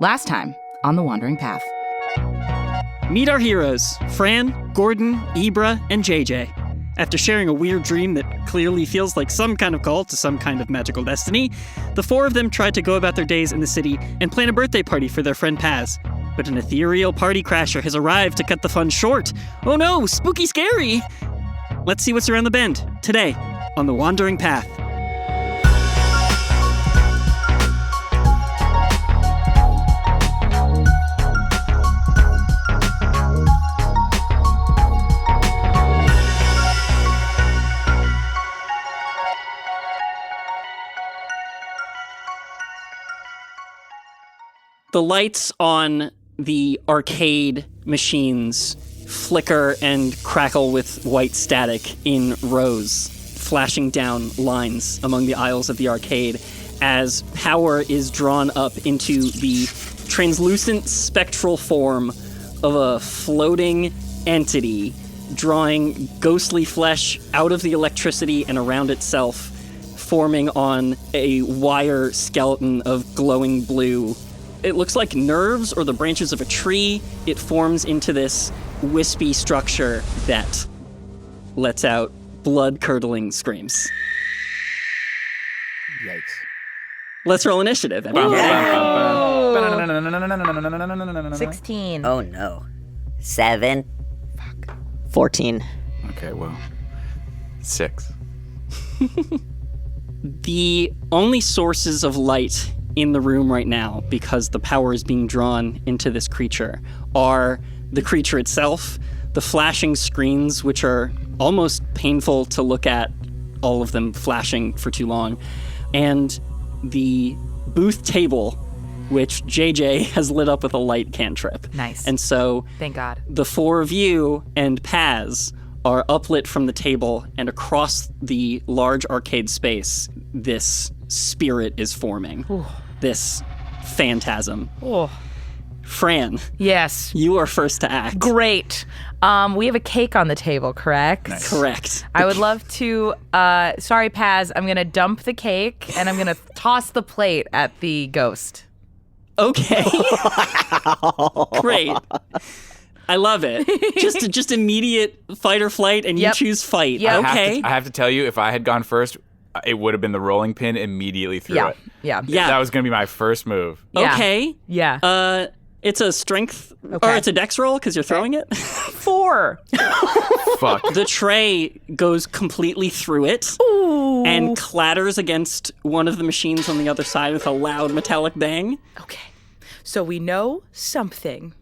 Last time on The Wandering Path. Meet our heroes, Fran, Gordon, Ibra, and JJ. After sharing a weird dream that clearly feels like some kind of call to some kind of magical destiny, the four of them tried to go about their days in the city and plan a birthday party for their friend Paz. But an ethereal party crasher has arrived to cut the fun short. Oh no, spooky scary! Let's see what's around the bend, today, on The Wandering Path. The lights on the arcade machines flicker and crackle with white static in rows, flashing down lines among the aisles of the arcade as power is drawn up into the translucent spectral form of a floating entity, drawing ghostly flesh out of the electricity and around itself, forming on a wire skeleton of glowing blue. It looks like nerves or the branches of a tree. It forms into this wispy structure that lets out blood-curdling screams. Yikes. Let's roll initiative, everyone. 16. Oh no. 7. 14. Okay, well, 6. The only sources of light in the room right now, because the power is being drawn into this creature, are the creature itself, the flashing screens, which are almost painful to look at, all of them flashing for too long, and the booth table, which JJ has lit up with a light cantrip. Nice. And so Thank God. the four of you and Paz are uplit from the table, and across the large arcade space, this spirit is forming. Ooh. This phantasm. Oh. Fran, Yes. you are first to act. Great. We have a cake on the table, correct? Nice. Correct. I would love to, sorry, Paz, I'm going to dump the cake and I'm going to toss the plate at the ghost. Okay. Great. I love it. Just immediate fight or flight, and you Yep. choose fight. Yep. Okay. I have to tell you, if I had gone first, it would have been the rolling pin immediately through Yeah. it. Yeah. Yeah. That was going to be my first move. Yeah. Okay. Yeah. It's a strength, or Okay. it's a dex roll because you're throwing it. 4. Fuck. The tray goes completely through it and clatters against one of the machines on the other side with a loud metallic bang. Okay. So we know something.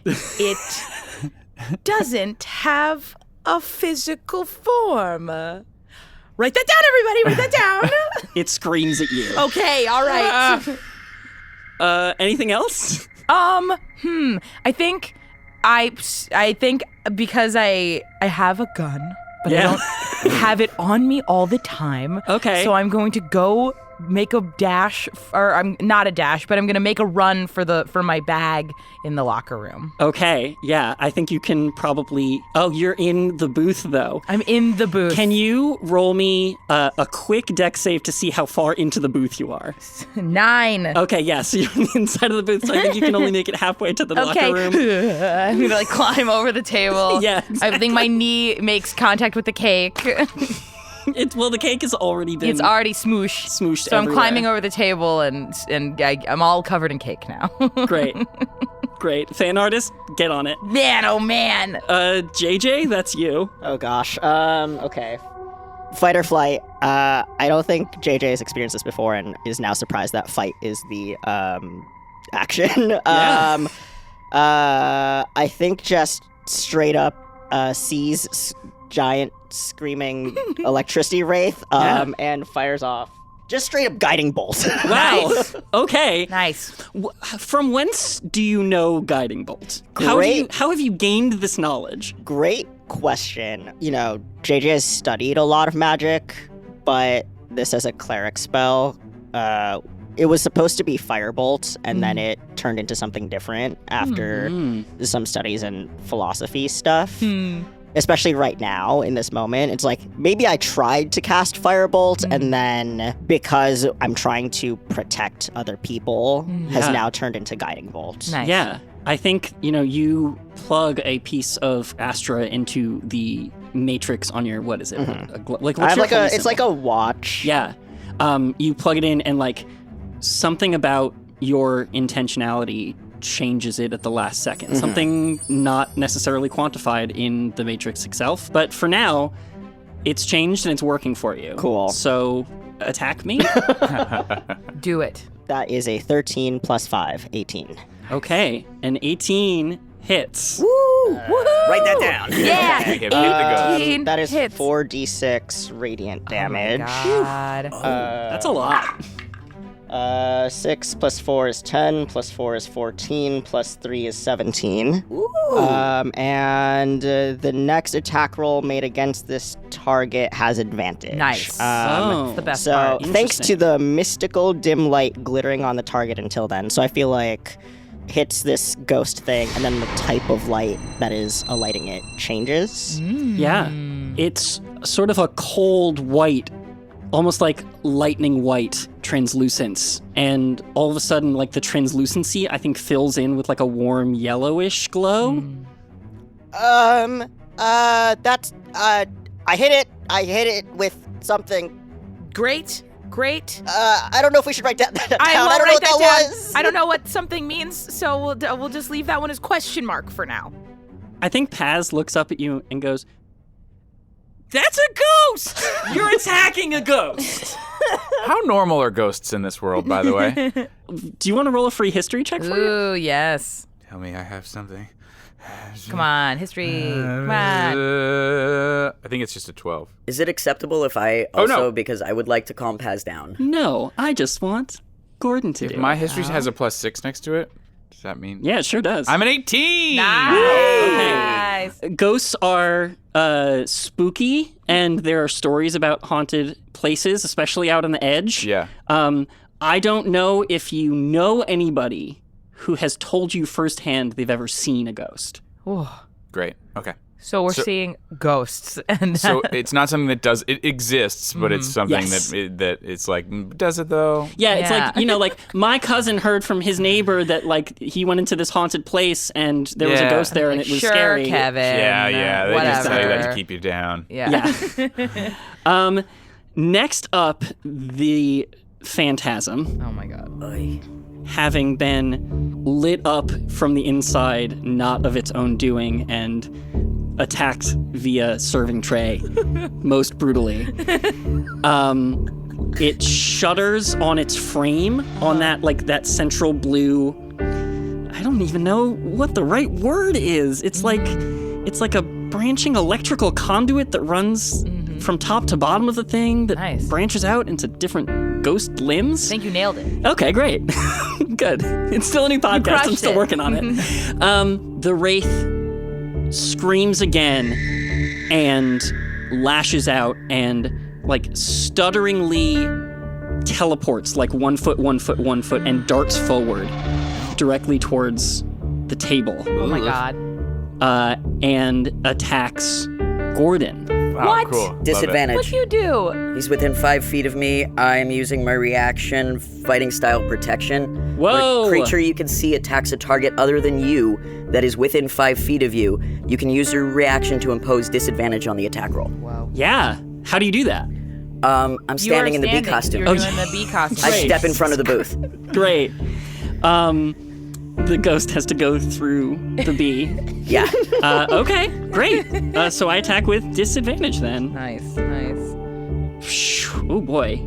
It doesn't have a physical form. Write that down, everybody. Write that down. It screams at you. Okay. All right. Anything else? I think because I have a gun, but Yeah. I don't have it on me all the time. Okay. So I'm going to go make a dash, or I'm not a dash, but I'm going to make a run for my bag in the locker room. Okay, yeah, I think you can probably... Oh, you're in the booth, though. I'm in the booth. Can you roll me a quick dex save to see how far into the booth you are? 9. Okay, yeah, so you're on the inside of the booth, so I think you can only make it halfway to the locker room. I'm gonna climb over the table. Yeah, I think my knee makes contact with the cake. Well, the cake has already been... It's already smooshed. Smooshed So I'm everywhere. climbing over the table and I'm all covered in cake now. Great. Great. Fan artist, get on it. Man, oh man. JJ, that's you. Oh gosh. Okay. Fight or flight. I don't think JJ has experienced this before and is now surprised that fight is the action. Yeah. I think just straight up sees giant screaming electricity wraith and fires off just straight up guiding bolt. Wow. Okay. Nice. From whence do you know guiding bolt? Great. How have you gained this knowledge? Great question. You know, JJ has studied a lot of magic, but this is a cleric spell. It was supposed to be firebolt, and then it turned into something different after some studies in philosophy stuff. especially right now in this moment. It's like maybe I tried to cast Firebolt and then because I'm trying to protect other people has Yeah. now turned into Guiding Bolt. Nice. Yeah. I think, you plug a piece of Astra into the matrix on your, what is it? Like, I what's have your like holy it's symbol? like a watch. Yeah. You plug it in and like something about your intentionality changes it at the last second. Something not necessarily quantified in the matrix itself. But for now, it's changed and it's working for you. Cool. So attack me. Do it. That is a 13 plus 5, 18. Okay. An 18 hits. Write that down. Yeah. Hit the ghost. 18 That is hits. 4d6 radiant damage. God. That's a lot. 6 plus 4 is 10, plus 4 is 14, plus 3 is 17. And the next attack roll made against this target has advantage. Nice. Oh. The best So part. thanks to Interesting. the mystical dim light glittering on the target until then. So I feel like hits this ghost thing and then the type of light that is alighting it changes. Yeah. It's sort of a cold white, almost like lightning white translucence. And all of a sudden, like the translucency, I think fills in with like a warm yellowish glow. That's I hit it with something. Great. I don't know if we should write that down. I I won't don't know write what that that down. was. I don't know what something means, so we'll just leave that one as question mark for now. I think Paz looks up at you and goes, "That's a ghost! You're attacking a ghost!" How normal are ghosts in this world, by the way? Do you want to roll a free history check for me? Ooh, yes. Tell me I have something. Come on, history. Come on. I think it's just a 12. Is it acceptable if I Oh, also, no. because I would like to calm Paz down? No, I just want Gordon to If do my it. history has a +6 next to it, does that mean? Yeah, it sure does. I'm an 18! Nice. Ghosts are spooky, and there are stories about haunted places, especially out on the edge. Yeah. I don't know if you know anybody who has told you firsthand they've ever seen a ghost. Ooh. Great. Okay. So we're So- seeing ghosts, and So it's not something that does, it exists, but it's something Yes. that it's like, does it though? Yeah, it's Yeah. like, like my cousin heard from his neighbor that like he went into this haunted place and there was a Yeah. ghost there and it was sure, scary. Kevin. Yeah, they just tell you that Whatever. to keep you down. Yeah. Yeah. Next up, the phantasm, Oh my god. Oy. having been lit up from the inside, not of its own doing, and attacked via serving tray, most brutally. It shudders on its frame, on that central blue. I don't even know what the right word is. It's like a branching electrical conduit that runs from top to bottom of the thing that Nice. branches out into different ghost limbs. I think you nailed it. Okay, great. Good. It's still a new podcast. I'm crushed still it. working on it. The Wraith screams again and lashes out and like stutteringly teleports like 1 foot, 1 foot, 1 foot and darts forward directly towards the table Oh my god. and attacks Gordon. Wow, What? cool. Love it. Disadvantage. What'd you do? He's within 5 feet of me. I'm using my reaction, fighting style protection. Whoa! When a creature you can see attacks a target other than you that is within 5 feet of you, you can use your reaction to impose disadvantage on the attack roll. Yeah. How do you do that? I'm You standing are in the bee standing. costume. You're doing the bee costume. I Great. step in front of the booth. Great. The ghost has to go through the bee. Yeah. Okay, great. So I attack with disadvantage then. Nice. Nice. Oh boy.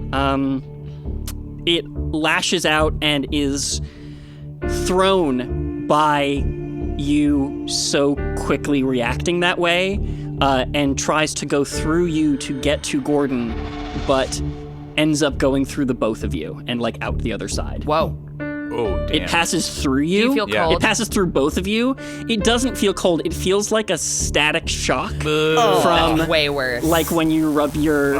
It lashes out and is thrown by you so quickly reacting that way, and tries to go through you to get to Gordon, but ends up going through the both of you and like out the other side. Whoa. Oh, damn. It passes through you. Do you feel Yeah. cold? It passes through both of you. It doesn't feel cold. It feels like a static shock from Way worse. like when you rub your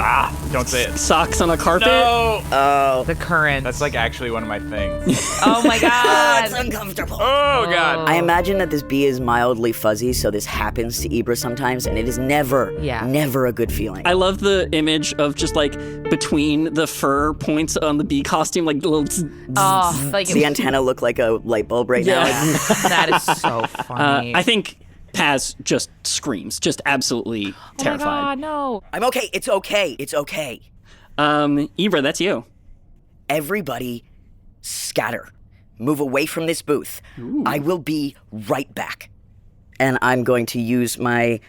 Don't say it. socks on a carpet. No! Oh. the current. That's like actually one of my things. Oh my god. so uncomfortable. Oh, God. I imagine that this bee is mildly fuzzy, so this happens to Ibra sometimes, and it is never a good feeling. I love the image of just like between the fur points on the bee costume, like little. Like the antenna look like a light bulb right now. that is so funny. I think Paz just screams, just absolutely terrified. Oh my God, no. I'm okay. It's okay. It's okay. Ibra, that's you. Everybody scatter. Move away from this booth. Ooh. I will be right back. And I'm going to use my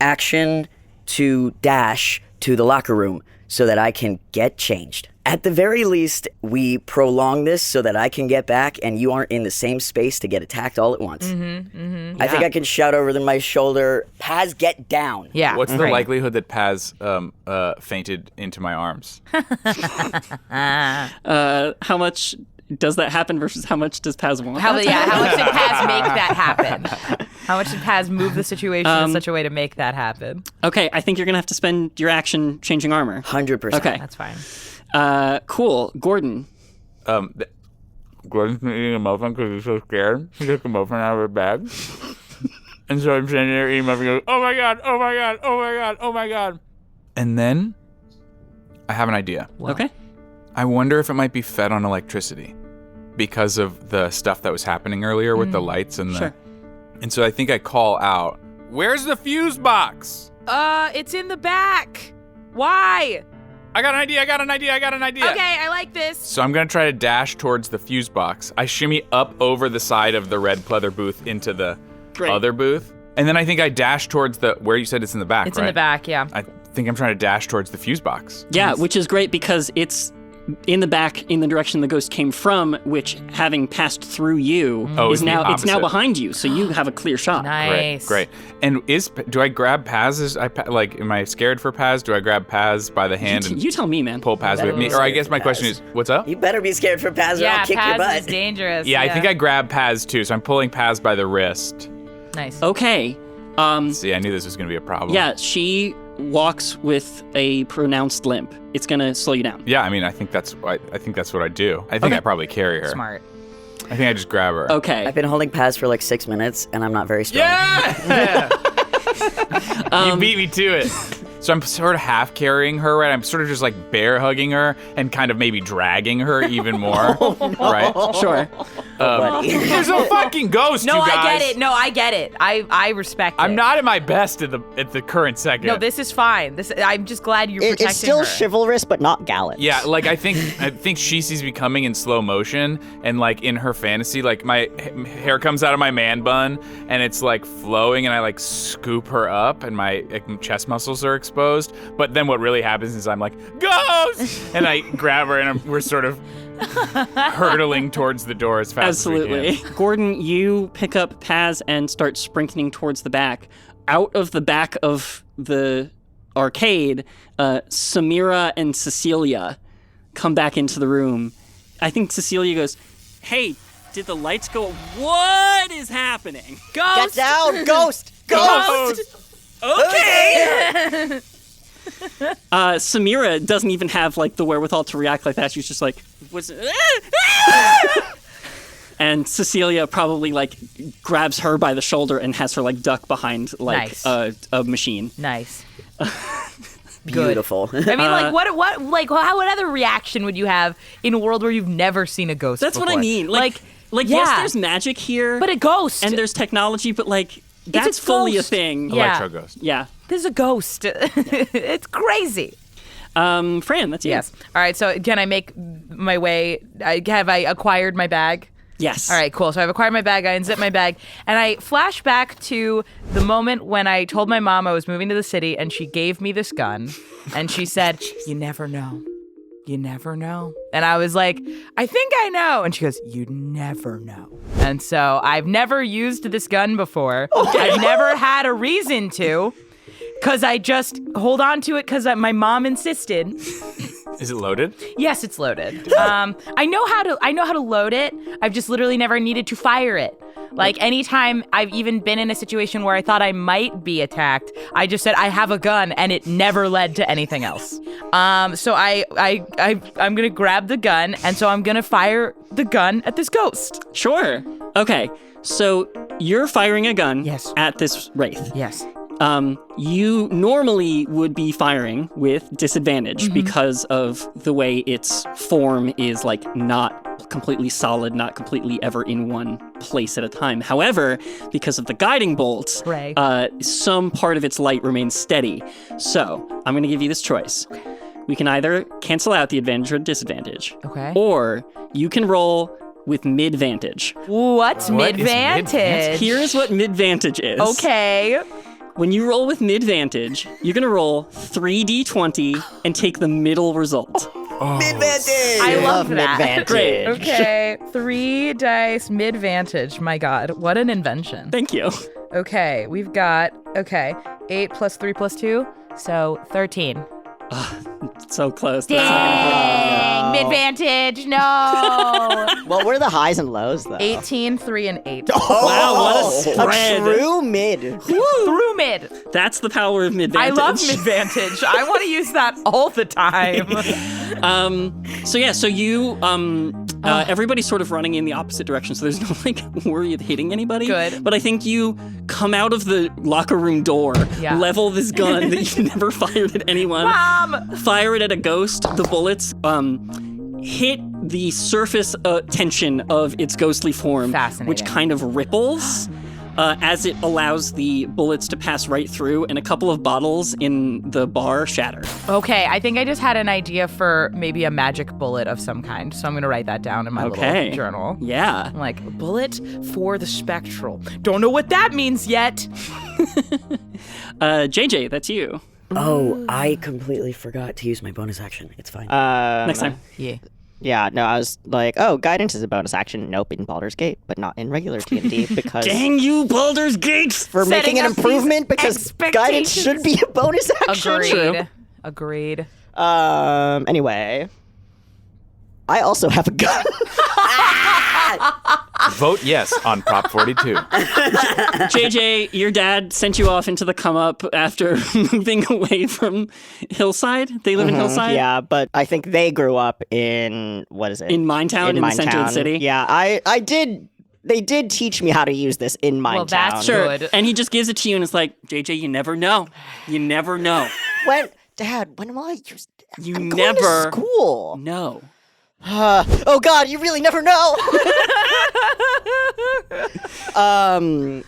action to dash to the locker room so that I can get changed. At the very least, we prolong this so that I can get back and you aren't in the same space to get attacked all at once. I think I can shout over my shoulder, Paz, get down. Yeah. What's the likelihood that Paz fainted into my arms? How much does that happen versus how much does Paz want? How much did Paz make that happen? How much did Paz move the situation in such a way to make that happen? Okay, I think you're going to have to spend your action changing armor. 100%. Okay. That's fine. Cool. Gordon. Gordon's been eating a muffin because he's so scared. He took a muffin out of her bag. And so I'm standing there eating a muffin and goes, oh my God, oh my God, oh my God, oh my God. And then I have an idea. Okay. I wonder if it might be fed on electricity because of the stuff that was happening earlier with the lights and the... Sure. And so I think I call out, where's the fuse box? It's in the back. Why? I got an idea. Okay, I like this. So I'm going to try to dash towards the fuse box. I shimmy up over the side of the red pleather booth into the other booth. And then I think I dash towards where you said it's in the back, It's right? in the back, yeah. I think I'm trying to dash towards the fuse box. Yeah, which is great because it's in the back in the direction the ghost came from, which having passed through you Oh, is it's the now it's now opposite. behind you, so you have a clear shot. Nice. Great. And do I grab Paz? Am I scared for Paz? Do I grab Paz by the hand and You tell me, man. pull Paz with me? Or I guess my question is, what's up? You better be scared for Paz or Yeah, I'll kick your Paz butt. is dangerous. Yeah, I think I grab Paz too, so I'm pulling Paz by the wrist. Nice. Okay. See, I knew this was going to be a problem. Yeah, she walks with a pronounced limp. It's gonna slow you down. Yeah, I mean, I think that's what I do. I think I probably carry her. Smart. I think I just grab her. Okay. I've been holding Paz for like 6 minutes and I'm not very strong. Yeah! You beat me to it. So I'm sort of half carrying her, right? I'm sort of just like bear hugging her and kind of maybe dragging her even more, right? Sure. There's a fucking ghost, No, you guys. I get it. I respect it. I'm not at my best at the current second. No, this is fine. I'm just glad you're protecting It's still her. chivalrous, but not gallant. Yeah, like I think she sees me coming in slow motion, and like in her fantasy, like my hair comes out of my man bun and it's like flowing, and I like scoop her up, and my chest muscles are exposed. But then what really happens is I'm like, ghost, and I grab her, and we're sort of hurtling towards the door as fast Absolutely. as we can. Gordon, you pick up Paz and start sprinting towards the back. Out of the back of the arcade, Samira and Cecilia come back into the room. I think Cecilia goes, hey, did the lights go? What is happening? Ghost! Get down, ghost! Ghost! Okay! Samira doesn't even have like the wherewithal to react like that. She's just like, and Cecilia probably like grabs her by the shoulder and has her like duck behind like Nice. a machine. Nice. Beautiful. I mean, like, what other reaction would you have in a world where you've never seen a ghost That's what I before? mean. Like yeah. yes, there's magic here, But a ghost. and there's technology, but like that's a fully a ghost. thing. Yeah. Electro ghost. Yeah. There's a ghost. It's crazy. Fran, that's you. Yes. All right, so can I make my way? Have I acquired my bag? Yes. All right, cool. So I've acquired my bag, I unzip my bag, and I flash back to the moment when I told my mom I was moving to the city, and she gave me this gun, and she said, you never know. You never know. And I was like, I think I know. And she goes, you never know. And so I've never used this gun before. I've never had a reason to, because I just hold on to it because my mom insisted. Is it loaded? Yes, it's loaded. I know how to load it. I've just literally never needed to fire it. Like anytime I've even been in a situation where I thought I might be attacked, I just said I have a gun, and it never led to anything else. So I'm gonna grab the gun, and so I'm gonna fire the gun at this ghost. Sure. Okay. So you're firing a gun Yes. at this wraith. Yes. You normally would be firing with disadvantage because of the way its form is like not completely solid, not completely ever in one place at a time. However, because of the guiding bolt, Hooray. some part of its light remains steady. So I'm going to give you this choice. We can either cancel out the advantage or disadvantage. Okay. Or you can roll with mid-vantage. What's What is mid-vantage? mid-vantage? Here's what mid-vantage is. Okay. When you roll with mid-vantage, you're going to roll 3d20 and take the middle result. Mid-vantage! I love that. mid-vantage. Great. Okay. 3 dice mid-vantage. My God, what an invention. Thank you. Okay, we've got 8 plus 3 plus 2, so 13. So close. Dang, mid-vantage, no. What were the highs and lows, though? 18, 3, and 8. Wow, what a spread. A true mid. Through mid. That's the power of mid-vantage. I love mid-vantage. I want to use that all the time. So you, everybody's sort of running in the opposite direction, so there's no, like, worry of hitting anybody. Good. But I think you come out of the locker room door, Yeah. level this gun that you never fired at anyone, fire it at a ghost. The bullets, hit the surface tension of its ghostly form, Fascinating. which kind of ripples as it allows the bullets to pass right through, and a couple of bottles in the bar shatter. Okay, I think I just had an idea for maybe a magic bullet of some kind, so I'm going to write that down in my Okay. little journal. Yeah. I'm like, bullet for the spectral. Don't know what that means yet. JJ, that's you. Oh, I completely forgot to use my bonus action. It's fine. Next time. Yeah. Yeah, no, I was like, oh, guidance is a bonus action. Nope, in Baldur's Gate, but not in regular D&D because Dang you, Baldur's Gate! for Setting making an up these improvement because guidance should be a bonus action. Agreed. Anyway, I also have a gun. Vote yes on Prop 42. JJ, your dad sent you off into the come up after moving away from Hillside. They live in Hillside? Yeah, but I think they grew up in, what is it? In Minetown, in the center of the city? Yeah, I did. They did teach me how to use this in Minetown. Well, that's Sure. Good. And he just gives it to you and it's like, JJ, you never know. You never know. Dad, when will I use? You I'm never going to school. No. Oh God, you really never know.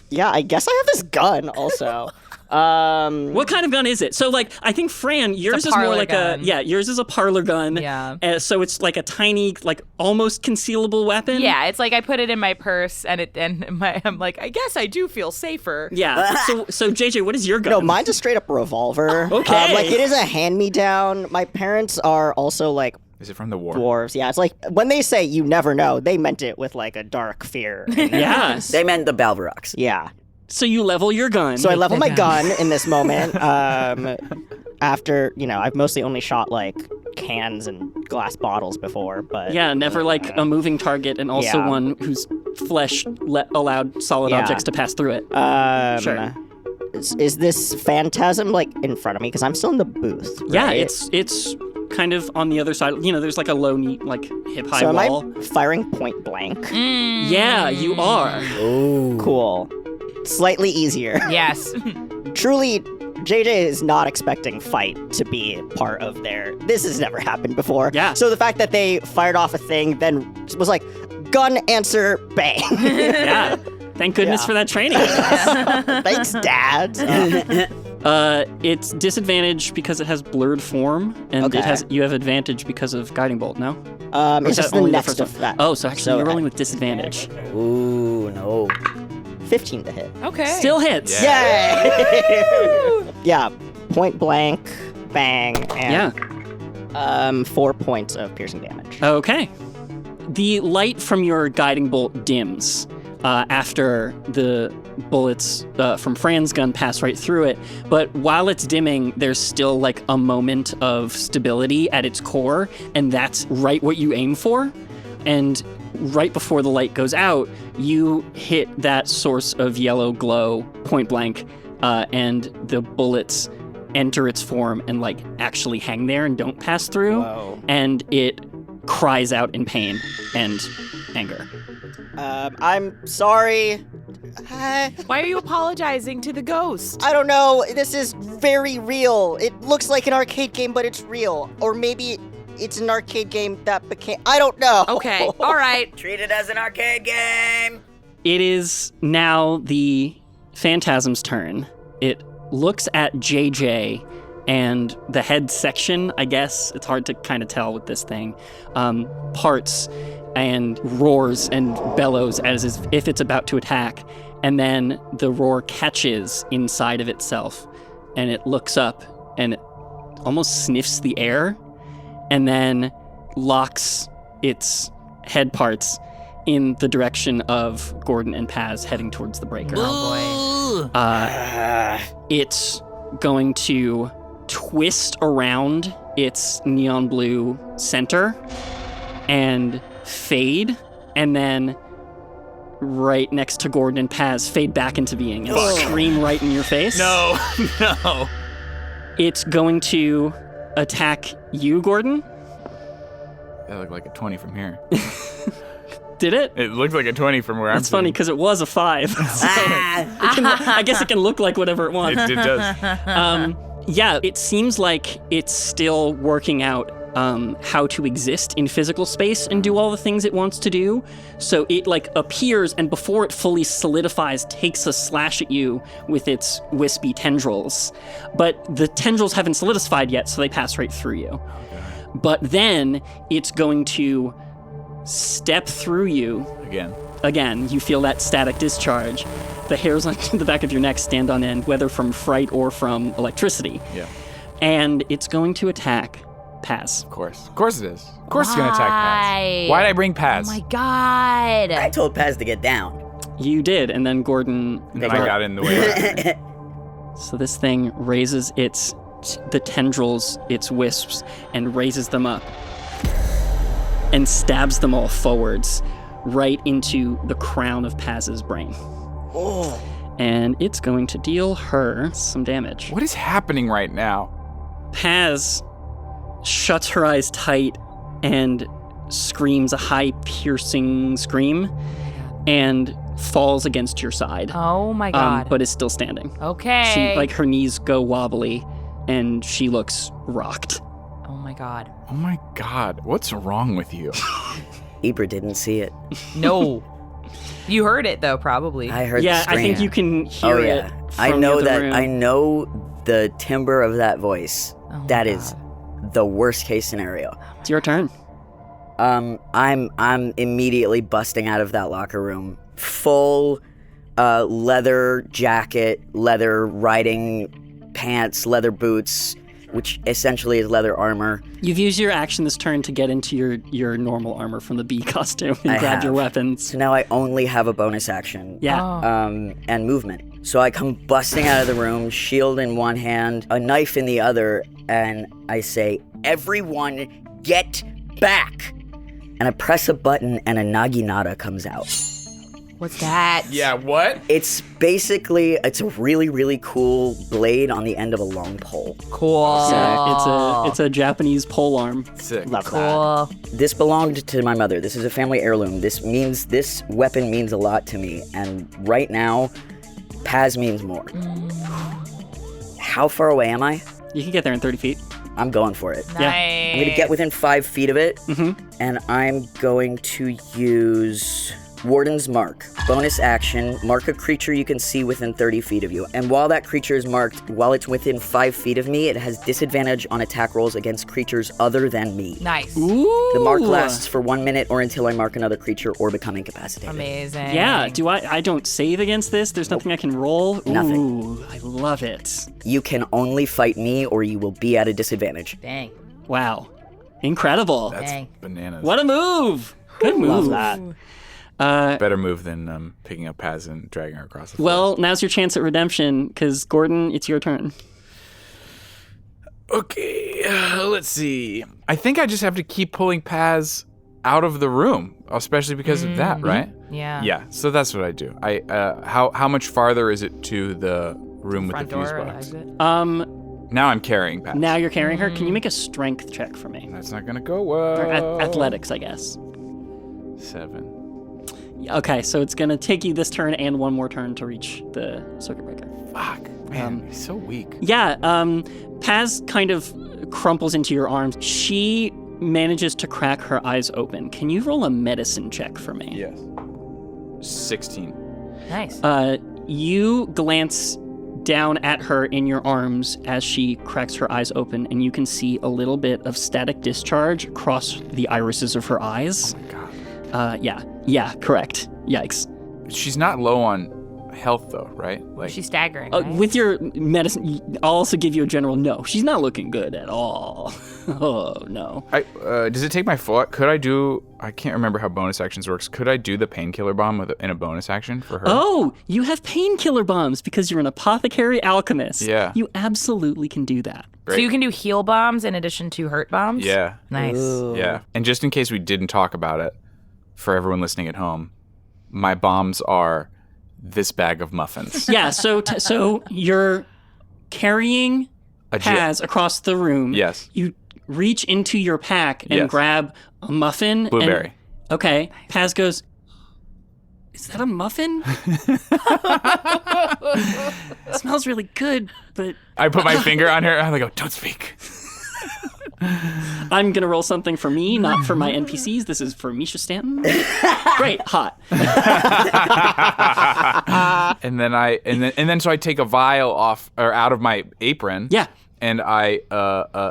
Yeah, I guess I have this gun also. What kind of gun is it? So, like, I think Fran, yours is more parlor like gun. yours is a parlor gun. Yeah. So it's like a tiny, like almost concealable weapon. Yeah, it's like I put it in my purse, and I'm like, I guess I do feel safer. Yeah. So JJ, what is your gun? No, mine's a straight up revolver. Okay. Like it is a hand me down. My parents are also like Is it from the war? dwarves. Yeah, it's like when they say you never know, they meant it with like a dark fear. in their Yeah. eyes. They meant the Balvarox. Yeah. So you level your gun. So I level my gun in this moment. After, I've mostly only shot like cans and glass bottles before, but Yeah, never like a moving target, and also Yeah. one whose flesh allowed solid Yeah. objects to pass through it. Sure. Is this phantasm like in front of me? Because I'm still in the booth. Yeah, right? it's kind of on the other side. There's like a low, neat, like hip high So am wall. I firing point blank? Yeah, you are. Cool. Slightly easier. Yes. Truly, JJ is not expecting fight to be part of their. This has never happened before. Yeah. So the fact that they fired off a thing, then was like, gun, answer, bang. Yeah. Thank goodness Yeah. for that training. Thanks, Dad. It's disadvantage because it has blurred form, and Okay. you have advantage because of guiding bolt. No. Or It's is that just the only next first one? effect. Oh, so actually you're So, rolling with disadvantage. Ooh, no. 15 to hit. Okay. Still hits. Yeah. Yay! Yeah, point blank, bang, and 4 points of piercing damage. Okay. The light from your guiding bolt dims, after the bullets from Fran's gun pass right through it. But while it's dimming, there's still like a moment of stability at its core, and that's right what you aim for. And right before the light goes out, you hit that source of yellow glow point blank, and the bullets enter its form and like actually hang there and don't pass through. Whoa. And it cries out in pain and anger. I'm sorry. Why are you apologizing to the ghost? I don't know. This is very real. It looks like an arcade game, but it's real. Or maybe it's an arcade game that became... I don't know. Okay, all right. Treat it as an arcade game. It is now the Phantasm's turn. It looks at JJ and the head section, I guess. It's hard to kind of tell with this thing. Parts and roars and bellows as if it's about to attack. And then the roar catches inside of itself. And it looks up and it almost sniffs the air and then locks its head parts in the direction of Gordon and Paz heading towards the breaker. Oh boy. It's going to twist around its neon blue center and fade, and then right next to Gordon and Paz fade back into being and scream right in your face. No. It's going to attack you, Gordon. That looked like a 20 from here. Did it? It looked like a 20 from where I'm That's funny because it was a 5. So I guess it can look like whatever it wants. It does. Yeah, it seems like it's still working out how to exist in physical space and do all the things it wants to do. So it like appears, and before it fully solidifies, takes a slash at you with its wispy tendrils. But the tendrils haven't solidified yet, so they pass right through you. But then it's going to step through you. Again, you feel that static discharge. The hairs on the back of your neck stand on end, whether from fright or from electricity. Yeah. And it's going to attack Paz. Of course it is. Of course it's going to attack Paz. Why'd I bring Paz? Oh my god. I told Paz to get down. You did, and then Gordon... And I got in the way. So this thing raises the tendrils, its wisps, and raises them up. And stabs them all forwards, right into the crown of Paz's brain. Oh. And it's going to deal her some damage. What is happening right now? Paz shuts her eyes tight and screams a high, piercing scream and falls against your side. Oh my god. But is still standing. Okay. Her knees go wobbly and she looks rocked. Oh my god. Oh my god, what's wrong with you? Ibra didn't see it. No. You heard it though, probably. I heard the Yeah, scream. I think you can hear it. I from know the other that. room. I know the timbre of that voice. Oh That my is the worst case scenario. It's your turn. I'm immediately busting out of that locker room. Full leather jacket, leather riding pants, leather boots, which essentially is leather armor. You've used your action this turn to get into your normal armor from the bee costume and I grab your have. weapons. So now I only have a bonus action. Yeah. And movement. So I come busting out of the room, shield in one hand, a knife in the other, and I say, "Everyone get back!" And I press a button and a naginata comes out. What's that? Yeah, what? It's a really, really cool blade on the end of a long pole. Cool. It's a Japanese pole arm. Sick. Love that. Cool. This belonged to my mother. This is a family heirloom. This weapon means a lot to me. And right now, Paz means more. How far away am I? You can get there in 30 feet. I'm going for it. Yeah. I'm going to get within 5 feet of it, and I'm going to use Warden's Mark. Bonus action, mark a creature you can see within 30 feet of you. And while that creature is marked, while it's within 5 feet of me, it has disadvantage on attack rolls against creatures other than me. Nice. Ooh. The mark lasts for 1 minute or until I mark another creature or become incapacitated. Amazing. Yeah, I don't save against this? There's nothing I can roll? Nothing. Ooh, I love it. You can only fight me or you will be at a disadvantage. Dang. Wow. Incredible. That's Dang. bananas. What a move. Good move. Love that. Better move than picking up Paz and dragging her across the floor. Well, now's your chance at redemption, because Gordon, it's your turn. Okay, let's see. I think I just have to keep pulling Paz out of the room, especially because of that, right? Yeah. Yeah, so that's what I do. How much farther is it to the room with Front the fuse door or box? exit? Now I'm carrying Paz. Now you're carrying her. Can you make a strength check for me? That's not gonna go well. Or athletics, I guess. 7. Okay, so it's going to take you this turn and one more turn to reach the circuit breaker. Fuck, man, he's so weak. Yeah, Paz kind of crumples into your arms. She manages to crack her eyes open. Can you roll a medicine check for me? Yes. 16. Nice. You glance down at her in your arms as she cracks her eyes open, and you can see a little bit of static discharge across the irises of her eyes. Oh my god. Yeah, correct. Yikes. She's not low on health though, right? Like She's staggering, right? With your medicine, I'll also give you a general no. She's not looking good at all. Oh, no. does it take my full? Could I do? I can't remember how bonus actions works. Could I do the painkiller bomb in a bonus action for her? Oh, you have painkiller bombs because you're an apothecary alchemist. Yeah. You absolutely can do that. Great. So you can do heal bombs in addition to hurt bombs? Yeah. Nice. Yeah. And just in case we didn't talk about it, for everyone listening at home, my bombs are this bag of muffins. Yeah, so you're carrying Paz across the room. Yes. You reach into your pack and Yes. grab a muffin. Blueberry. And, okay. Paz goes, is that a muffin? It smells really good, but I put my finger on her and I go, don't speak. I'm going to roll something for me, not for my NPCs. This is for Misha Stanton. Great, hot. And then so I take a vial off or out of my apron. Yeah. And I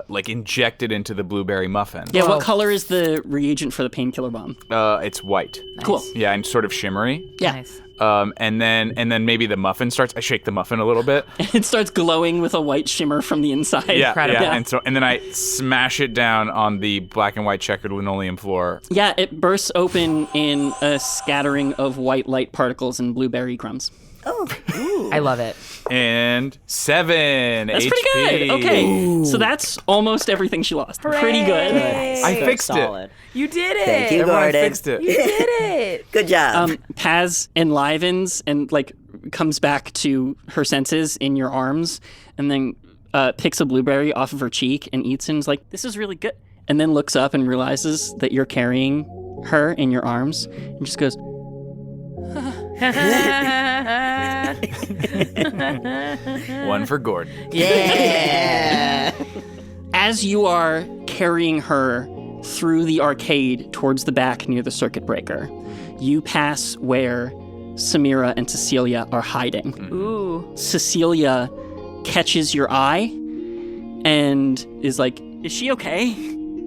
like inject it into the blueberry muffin. Yeah, what color is the reagent for the painkiller bomb? It's white. Cool. Yeah, and sort of shimmery. Yeah. Nice. And then maybe the muffin starts. I shake the muffin a little bit. It starts glowing with a white shimmer from the inside. Yeah, Incredible. yeah. And then I smash it down on the black and white checkered linoleum floor. Yeah, it bursts open in a scattering of white light particles and blueberry crumbs. I love it. And 7 That's HP. pretty good. Okay, so that's almost everything she lost. Pretty good. I fixed Solid. it. You did it. Thank you, Everyone Gordon. fixed it. You did it. Good job. Paz enlivens and like comes back to her senses in your arms, and then picks a blueberry off of her cheek and eats it and is like, this is really good. And then looks up and realizes that you're carrying her in your arms and just goes, One for Gordon. Yeah. as you are carrying her through the arcade towards the back near the circuit breaker, you pass where Samira and Cecilia are hiding. Ooh. Cecilia catches your eye and is like, is she okay?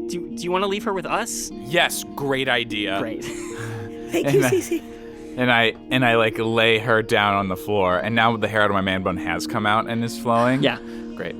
Do you want to leave her with us? Yes, great idea. Great. Thank you, Cece. And I like lay her down on the floor, and now the hair out of my man bun has come out and is flowing. Yeah. Great.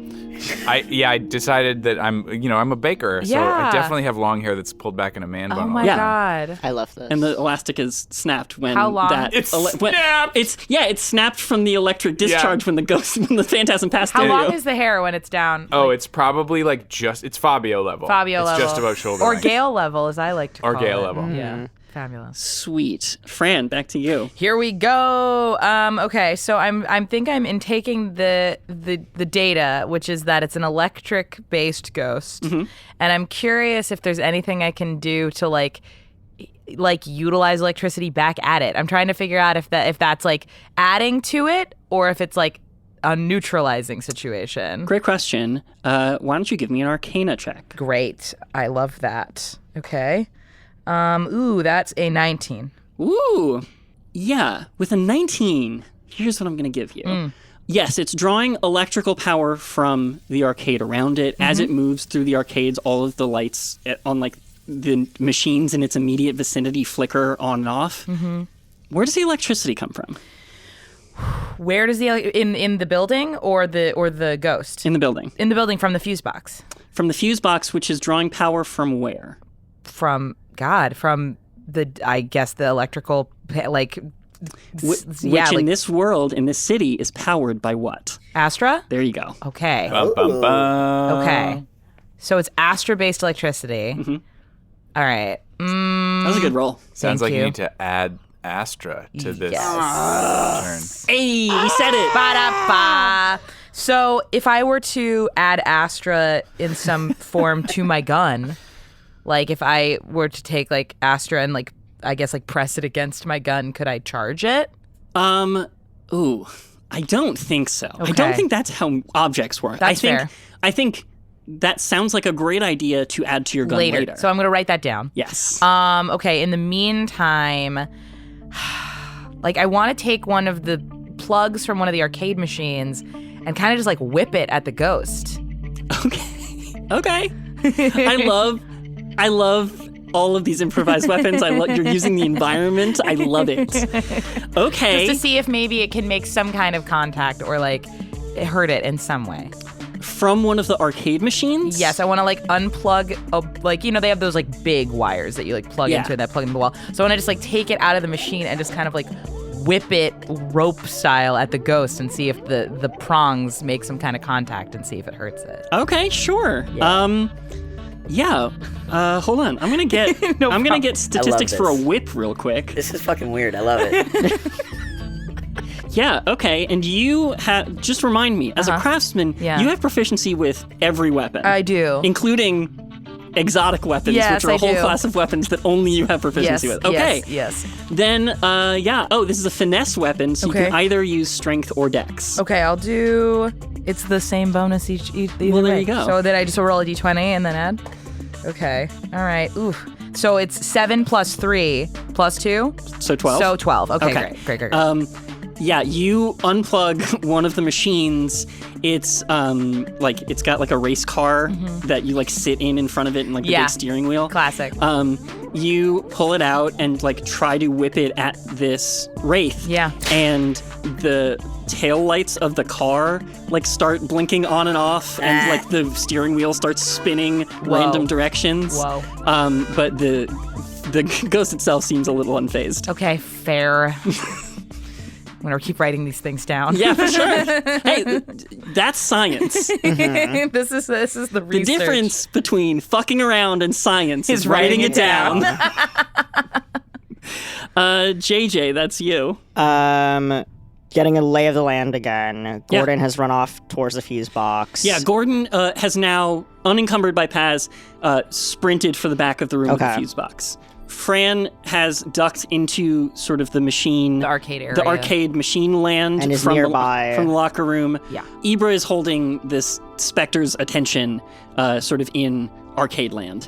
I decided that I'm a baker, so Yeah. I definitely have long hair that's pulled back in a man bun. Oh all my the Yeah. time. God. I love this. And the elastic is snapped when How long? that It's when- snapped! It's snapped from the electric discharge when the phantasm passed How through long you. is the hair when it's down? Oh, it's probably like it's Fabio level. Fabio it's level. just above shoulder Or length. Gale level, as I like to call Or Gale it. level. Yeah. Fabulous. Sweet. Fran, back to you. Here we go. Okay, so I'm intaking the data, which is that it's an electric based ghost, and I'm curious if there's anything I can do to like utilize electricity back at it. I'm trying to figure out if that's like adding to it or if it's like a neutralizing situation. Great question. Why don't you give me an Arcana check? Great. I love that. Okay. Ooh, that's a 19. Ooh. Yeah. With a 19, here's what I'm going to give you. Yes, it's drawing electrical power from the arcade around it. As it moves through the arcades, all of the lights on like the machines in its immediate vicinity flicker on and off. Where does the electricity come from? Where does in the building or the ghost? In the building. In the building from the fuse box. From the fuse box, which is drawing power from where? From I guess the electrical like Which yeah, in like this world, in this city, is powered by what? Astra? There you go. Okay. Bum, bum, bum. Okay. So it's Astra-based electricity. All right. That was a good roll. Sounds Thank like you you. need to add Astra to this Yes. turn. Hey, he said it. Ba-da-ba. So if I were to add Astra in some form to my gun, like if I were to take like Astra and like I guess like press it against my gun, could I charge it? Ooh, I don't think so. I Okay. don't think that's how objects work. That's fair. I think that sounds like a great idea to add to your gun later. So I'm gonna write that down. Yes. Okay, in the meantime, like I want to take one of the plugs from one of the arcade machines and kind of just like whip it at the ghost. Okay. I love all of these improvised weapons. You're using the environment. I love it. Okay. Just to see if maybe it can make some kind of contact or like hurt it in some way. From one of the arcade machines? Yes, I want to like unplug, like, you know, they have those like big wires that you like plug into that plug into the wall. So I want to just like take it out of the machine and just kind of like whip it rope style at the ghost and see if the prongs make some kind of contact and see if it hurts it. Okay, sure. Yeah. Hold on. I'm gonna get get statistics for a this. whip real quick. This is fucking weird. I love it. Yeah, okay. And you have just remind me, as a craftsman, Yeah. you have proficiency with every weapon. I do. Including exotic weapons, Yes, which are a I whole do. class of weapons that only you have proficiency with. Okay. Yes. Then this is a finesse weapon, so you Okay. can either use strength or dex. Okay, I'll do. It's the same bonus either Well, there way. you go. So then I just roll a d20 and then add. Okay. All right. Ooh. So it's 7 plus 3 plus 2. So 12. So 12. Okay. Okay. Great. Yeah, you unplug one of the machines. It's it's got like a race car that you like sit in front of it and like the Yeah. big steering wheel. Classic. You pull it out and like try to whip it at this wraith. Yeah. And the tail lights of the car like start blinking on and off and like the steering wheel starts spinning random directions. Whoa. But the ghost itself seems a little unfazed. Okay. Fair. I'm gonna keep writing these things down. Yeah, for sure. Hey, that's science. this is the The research. difference between fucking around and science is writing it down. JJ, that's you. Getting a lay of the land again. Gordon has run off towards the fuse box. Yeah, Gordon has now, unencumbered by Paz, sprinted for the back of the room with the Okay. fuse box. Fran has ducked into sort of the machine, The arcade area. the arcade machine land, And is from nearby. from the locker room. Yeah. Ibra is holding this Spectre's attention, sort of in arcade land.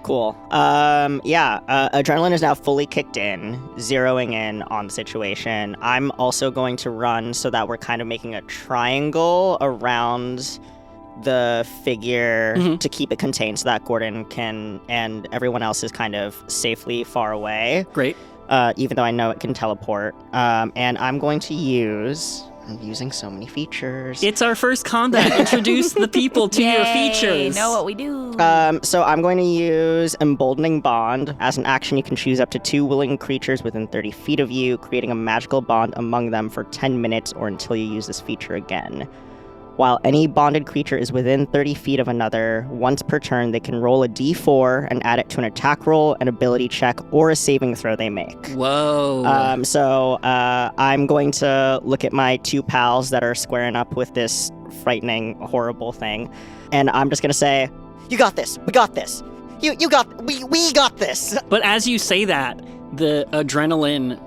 Cool. Adrenaline is now fully kicked in, zeroing in on the situation. I'm also going to run so that we're kind of making a triangle around the figure to keep it contained so that Gordon can and everyone else is kind of safely far away, Great. even though I know it can teleport. And I'm going to use... I'm using so many features. It's our first combat. Introduce the people to your features. Know what we do. So I'm going to use Emboldening Bond. As an action, you can choose up to 2 willing creatures within 30 feet of you, creating a magical bond among them for 10 minutes or until you use this feature again. While any bonded creature is within 30 feet of another, once per turn, they can roll a d4 and add it to an attack roll, an ability check, or a saving throw they make. Whoa. I'm going to look at my 2 pals that are squaring up with this frightening, horrible thing, and I'm just gonna say, "You got this. We got this. We got this." But as you say that, the adrenaline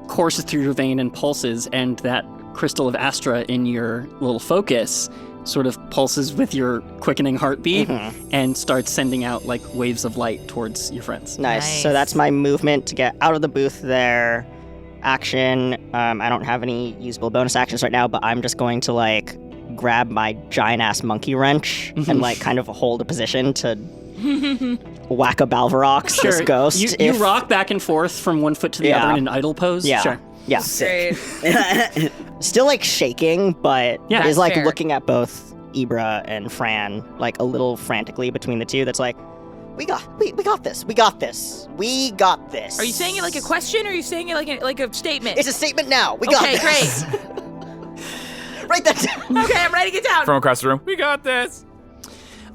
courses through your vein and pulses, and that crystal of Astra in your little focus sort of pulses with your quickening heartbeat and starts sending out like waves of light towards your friends. Nice. So that's my movement to get out of the booth there. Action. I don't have any usable bonus actions right now, but I'm just going to like grab my giant ass monkey wrench and like kind of hold a position to whack a Balvarox, this ghost. You rock back and forth from one foot to the other in an idle pose. Yeah. Sure. Yeah. Great. Still like shaking, but Yeah. is like Fair. looking at both Ibra and Fran like a little frantically between the two. That's like, We got this. We got this. We got this. Are you saying it like a question, or are you saying it like a statement? It's a statement now. We got this. Okay, great. Write that down. Okay, I'm writing it down. From across the room, we got this.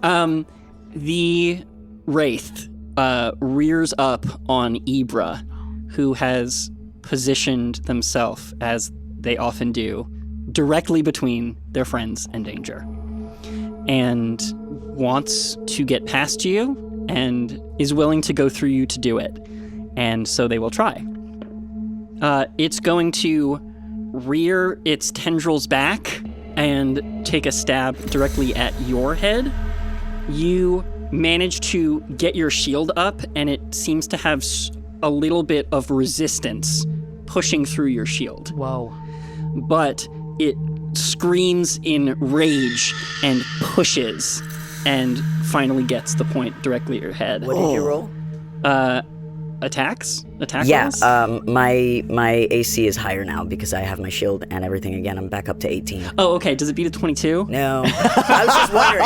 The Wraith rears up on Ibra, who has positioned themselves, as they often do, directly between their friends and danger, and wants to get past you and is willing to go through you to do it. And so they will try. It's going to rear its tendrils back and take a stab directly at your head. You manage to get your shield up, and it seems to have a little bit of resistance pushing through your shield. Whoa. But it screams in rage and pushes and finally gets the point directly at your head. What did you roll? Attacks? Attack Yeah, rolls? my AC is higher now because I have my shield and everything again. I'm back up to 18. Oh, okay. Does it beat a 22? No. I was just wondering.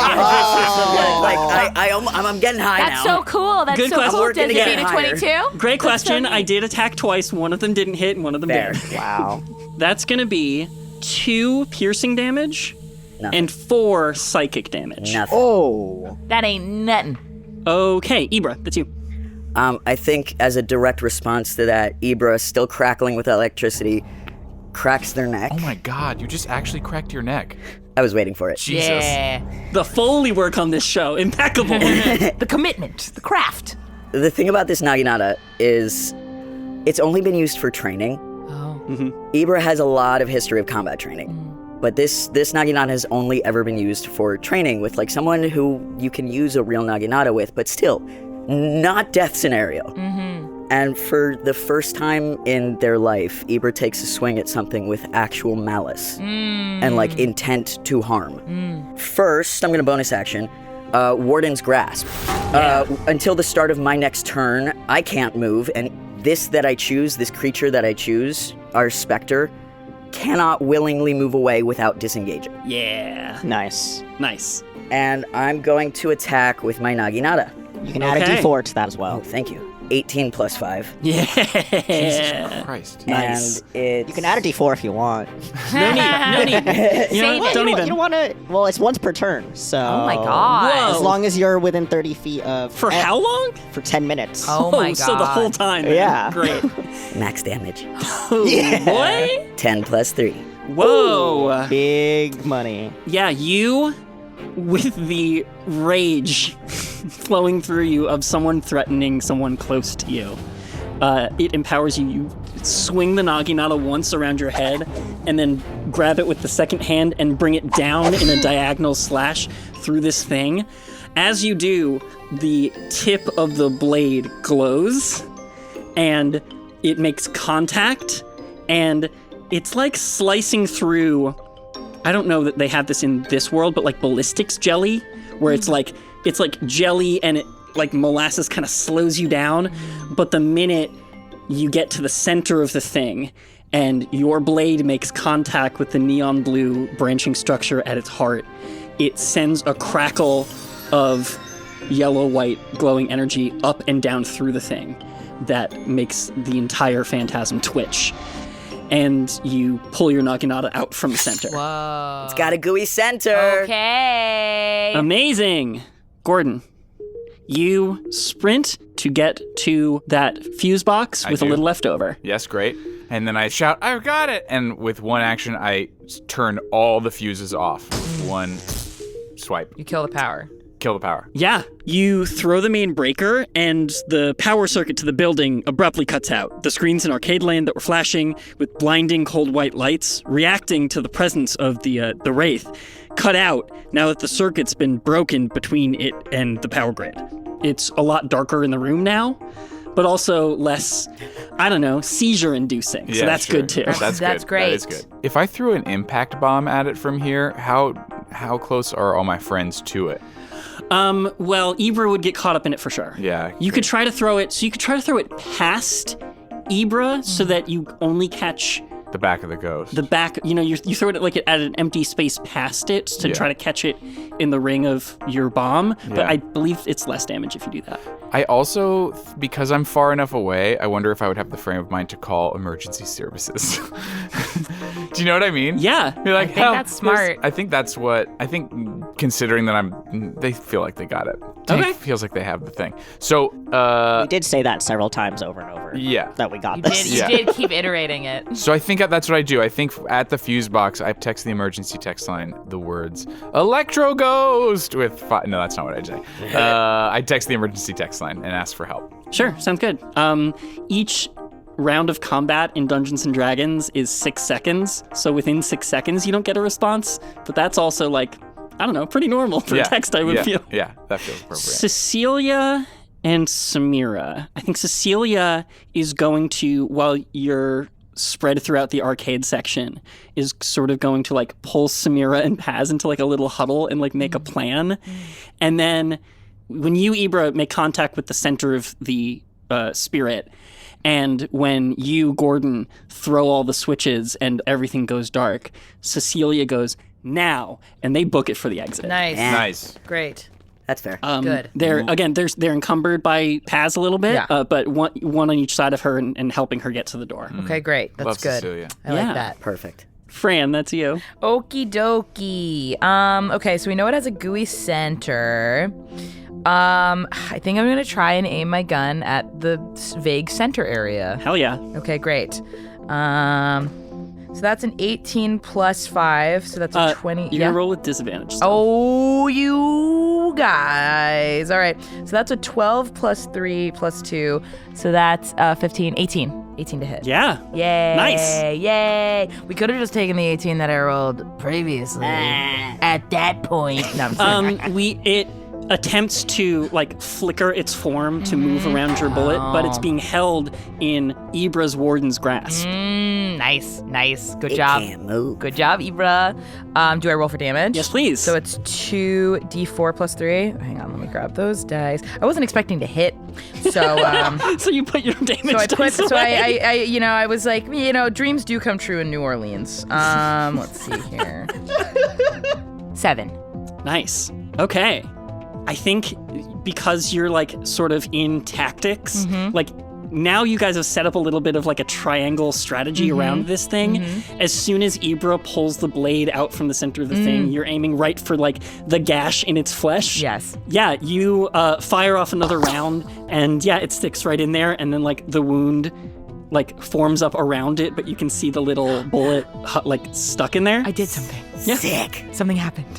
I'm getting high That's now. so cool. That's Good so question. cool. We're Does gonna it get beat a higher. 22? Great question. I did attack twice. One of them didn't hit and one of them Fair. did. Wow. That's going to be 2 piercing damage Nothing. and 4 psychic damage. Nothing. Oh. That ain't nothing. Okay, Ibra, that's you. I think as a direct response to that, Ibra, still crackling with electricity, cracks their neck. Oh my God, you just actually cracked your neck. I was waiting for it. Jesus. Yeah. The Foley work on this show, impeccable. The commitment, the craft. The thing about this Naginata is it's only been used for training. Oh. Ibra has a lot of history of combat training. But this Naginata has only ever been used for training with like someone who you can use a real Naginata with, but still, not death scenario. And for the first time in their life, Ibra takes a swing at something with actual malice and like intent to harm. First, I'm gonna bonus action, Warden's Grasp. Until the start of my next turn, I can't move, and this creature that I choose, our Spectre, cannot willingly move away without disengaging. Yeah. Nice. Nice. And I'm going to attack with my Naginata. You can add a Okay. D4 to that as well. Oh, thank you. 18 plus 5. Yeah. Jesus Christ. Nice. And it's... You can add a D4 if you want. No need. You know Save what? it. Don't You even. don't want to. Well, it's once per turn, so. Oh my god. Whoa. As long as you're within 30 feet of. For how long? For 10 minutes. Oh my god. So the whole time. man. Yeah. Great. max damage. Oh, boy. 10 plus 3. Whoa. Big money. Yeah, you, with the rage flowing through you of someone threatening someone close to you, it empowers you. You swing the Naginata once around your head and then grab it with the second hand and bring it down in a diagonal slash through this thing. As you do, the tip of the blade glows and it makes contact, and it's like slicing through, I don't know that they have this in this world, but like ballistics jelly, where it's like jelly and it like molasses kind of slows you down, but the minute you get to the center of the thing and your blade makes contact with the neon blue branching structure at its heart, it sends a crackle of yellow-white glowing energy up and down through the thing that makes the entire phantasm twitch. And you pull your Naginata out from the center. Whoa. It's got a gooey center. Okay. Amazing. Gordon, you sprint to get to that fuse box I with a do. little leftover. Yes, great. And then I shout, I've got it! And with one action, I turn all the fuses off. One swipe. You kill the power. Kill the power. Yeah, you throw the main breaker, and the power circuit to the building abruptly cuts out. The screens in Arcade Land that were flashing with blinding cold white lights, reacting to the presence of the Wraith, cut out now that the circuit's been broken between it and the power grid. It's a lot darker in the room now, but also less, I don't know, seizure-inducing. So that's sure. good too. That's good. great. That is good. If I threw an impact bomb at it from here, how close are all my friends to it? Well, Ibra would get caught up in it for sure. Yeah. You could try to throw it, so you could try to throw it past Ibra so that you only catch The back of the ghost. The back, you throw it like at an empty space past it to try to catch it in the ring of your bomb, but I believe it's less damage if you do that. I also, because I'm far enough away, I wonder if I would have the frame of mind to call emergency services. Do you know what I mean? Yeah. You're like, I think that's smart. I think that's what, considering that they feel like they got it. Okay. It feels like they have the thing. So, We did say that several times over and over. Yeah. That we got You this. did, you did keep iterating it. So I think that's what I do. I think at the fuse box, I text the emergency text line the words "Electro Ghost" with no, that's not what I say. I text the emergency text line and ask for help. Sure, sounds good. Each round of combat in Dungeons and Dragons is 6 seconds, so within 6 seconds you don't get a response, but that's also like, I don't know, pretty normal for text, I would feel. Yeah, that feels appropriate. Cecilia and Samira. I think Cecilia is going to, while you're spread throughout the arcade section, is sort of going to like pull Samira and Paz into like a little huddle and like make a plan. And then when you, Ibra, make contact with the center of the spirit, and when you, Gordon, throw all the switches and everything goes dark, Cecilia goes, "Now," and they book it for the exit. Nice. Nice. Great. That's fair. Good. They're encumbered by Paz a little bit, Yeah. but one on each side of her and helping her get to the door. Okay, great. That's Love good. Cecilia. I like that. Perfect. Fran, that's you. Okie dokie. Okay, so we know it has a gooey center. I think I'm gonna try and aim my gun at the vague center area. Hell yeah. Okay, great. So that's an 18 plus 5, so that's a 20. You're gonna roll with disadvantage. still. Oh, you guys. All right. So that's a 12 plus 3 plus 2. So that's 15, 18. 18 to hit. Yeah. Yay. Nice. Yay. We could have just taken the 18 that I rolled previously. At that point. No, I'm kidding. It attempts to like flicker its form to move around your bullet, but it's being held in Ibra's warden's grasp. Nice. Good It job. can't move. Good job, Ibra. Do I roll for damage? Yes, please. So it's 2d4 plus 3. Hang on, let me grab those dice. I wasn't expecting to hit, so So you put your damage so I dice put. So away. I was like, dreams do come true in New Orleans. Let's see here. 7. Nice. Okay. I think because you're like sort of in tactics, like now you guys have set up a little bit of like a triangle strategy around this thing. As soon as Ibra pulls the blade out from the center of the thing, you're aiming right for like the gash in its flesh. Yes. Yeah, you fire off another round and it sticks right in there, and then like the wound like forms up around it, but you can see the little bullet like stuck in there. I did something. Yeah. Sick. Something happened.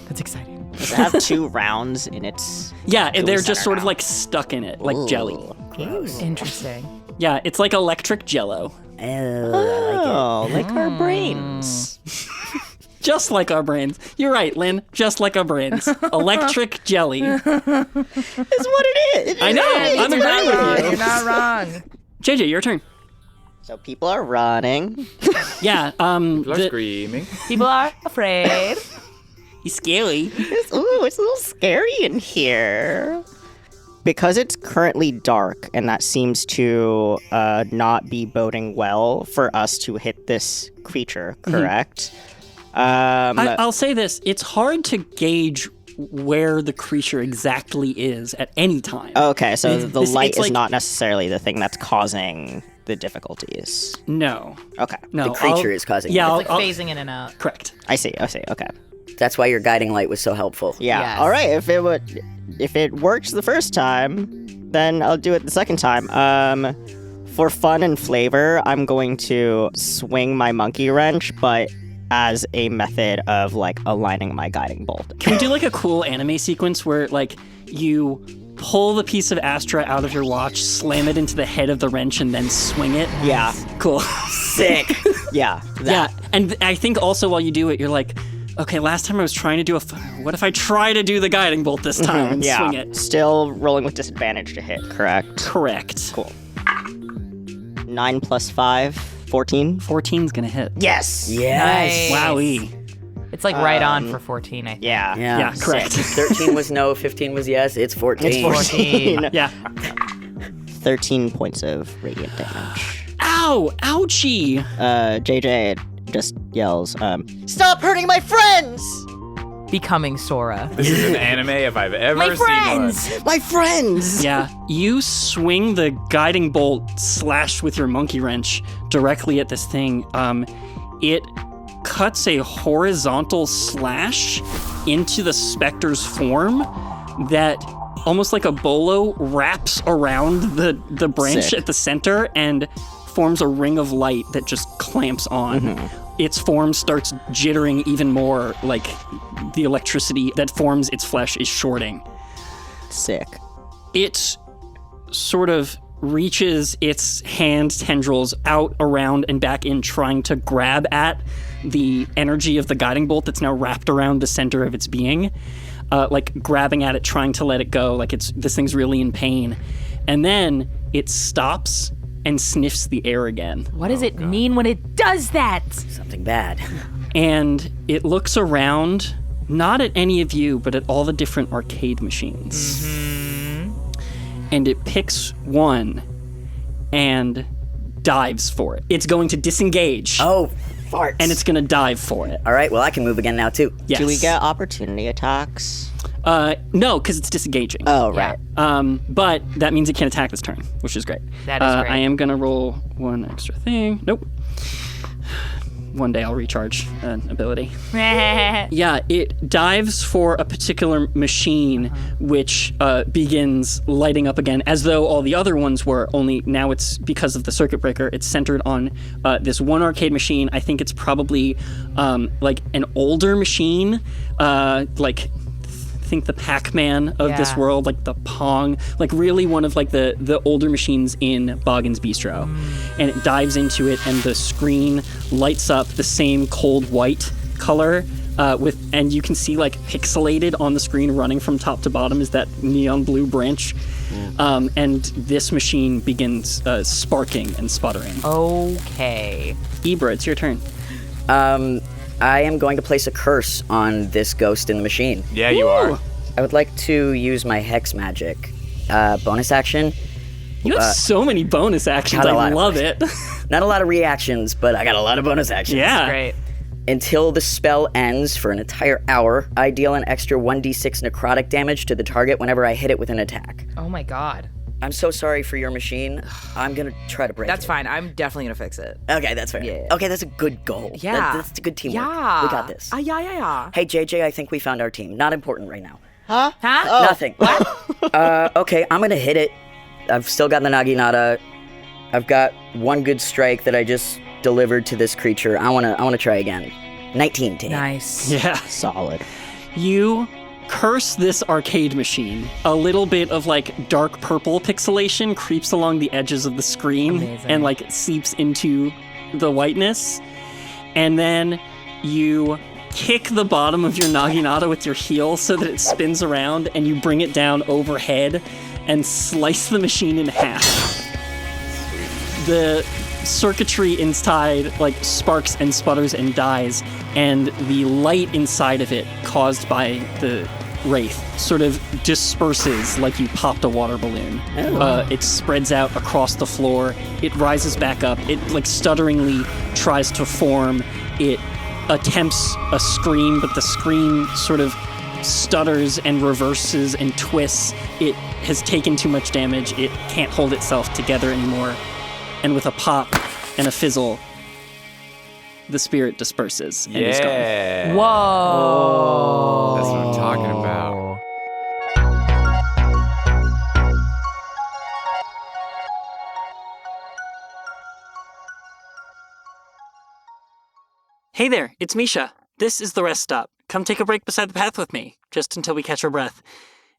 That's exciting. Does it have 2 rounds in its... Yeah, gooey they're just center sort of now? like stuck in it, like jelly. Gross. Interesting. Yeah, it's like electric jello. Oh, like our brains. Just like our brains. You're right, Lynn. Just like our brains. Electric jelly. Is what it is. I know. I'm agreeing with You're you. not wrong. JJ, your turn. So people are running. Yeah. People are screaming. People are afraid. He's scary. It's a little scary in here. Because it's currently dark, and that seems to not be boding well for us to hit this creature, correct? I'll say this. It's hard to gauge where the creature exactly is at any time. Okay, so the light it's is like- not necessarily the thing that's causing the difficulties. No. Okay, No. The creature is causing Yeah, it. I'll, Like phasing in and out. correct. I see. Okay. That's why your guiding light was so helpful. Yeah. Yes. All right. If it works the first time, then I'll do it the second time. For fun and flavor, I'm going to swing my monkey wrench, but as a method of like aligning my guiding bolt. Can we do like a cool anime sequence where like you pull the piece of Astra out of your watch, slam it into the head of the wrench, and then swing it? Yeah. Cool. Sick. Yeah. Yeah, and I think also while you do it, you're like, okay, last time I was trying to do what if I try to do the guiding bolt this time and Yeah. swing it? Still rolling with disadvantage to hit, correct? Correct. Cool. 9 plus 5, 14. 14's gonna hit. Yes. Yes. Wowie. It's like right on for 14, I think. Yeah. Yeah, correct. 13 was no, 15 was yes. It's 14. It's 14. Yeah. 13 points of radiant damage. Ow! Ow! Ouchie! JJ just yells, "Stop hurting my friends! Becoming Sora. This is an anime if I've ever My seen friends! one. My friends!" Yeah, you swing the guiding bolt slash with your monkey wrench directly at this thing. It cuts a horizontal slash into the specter's form that almost like a bolo wraps around the branch Sick. at the center and forms a ring of light that just clamps on. Its form starts jittering even more, like the electricity that forms its flesh is shorting. Sick. It sort of reaches its hand tendrils out, around, and back in, trying to grab at the energy of the guiding bolt that's now wrapped around the center of its being. Like grabbing at it, trying to let it go, like this thing's really in pain. And then it stops and sniffs the air again. What does it mean when it does that? Something bad. And it looks around, not at any of you, but at all the different arcade machines. And it picks one and dives for it. It's going to disengage. Oh, farts. And it's going to dive for it. All right, well, I can move again now, too. Yes. Do we get opportunity attacks? No, because it's disengaging. Oh, right. But that means it can't attack this turn, which is great. That is great. I am going to roll one extra thing. Nope. One day I'll recharge an ability. Yeah, it dives for a particular machine, which begins lighting up again, as though all the other ones were, only now it's because of the circuit breaker. It's centered on this one arcade machine. I think it's probably like an older machine, like think the Pac-Man of this Yeah. world, like the Pong, like really one of like the older machines in Boggin's Bistro. And it dives into it and the screen lights up the same cold white color and you can see like pixelated on the screen running from top to bottom is that neon blue branch. And this machine begins sparking and sputtering. Okay. Ibra, it's your turn. I am going to place a curse on this ghost in the machine. Yeah, you are. I would like to use my hex magic. Bonus action. You have so many bonus actions. got a lot I of love it. Not a lot of reactions, but I got a lot of bonus actions. Yeah. Great. Until the spell ends for an entire hour, I deal an extra 1d6 necrotic damage to the target whenever I hit it with an attack. Oh my god. I'm so sorry for your machine. I'm gonna try to break That's it. fine. I'm definitely gonna fix it. Okay, that's fair. Yeah. Okay, that's a good goal. Yeah. That's a good teamwork. Yeah. We got this. Yeah. Hey, JJ, I think we found our team. Not important right now. Huh? Nothing. Okay, I'm gonna hit it. I've still got the Naginata. I've got one good strike that I just delivered to this creature. I wanna try again. 19 to hit. Nice. Yeah. Solid. You curse this arcade machine. A little bit of like dark purple pixelation creeps along the edges of the screen Amazing. and like seeps into the whiteness. And then you kick the bottom of your Naginata with your heel so that it spins around and you bring it down overhead and slice the machine in half. The circuitry inside like sparks and sputters and dies, and the light inside of it caused by the wraith sort of disperses like you popped a water balloon. It spreads out across the floor. It rises back up. It like stutteringly tries to form. It attempts a scream, but the scream sort of stutters and reverses and twists. It has taken too much damage. It can't hold itself together anymore. And with a pop and a fizzle, the spirit disperses and is gone. Yeah. Whoa. That's what I'm talking about. Hey there, it's Misha. This is the rest stop. Come take a break beside the path with me, just until we catch our breath.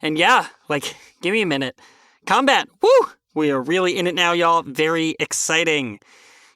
And yeah, like, give me a minute. Combat, woo! We are really in it now, y'all. Very exciting.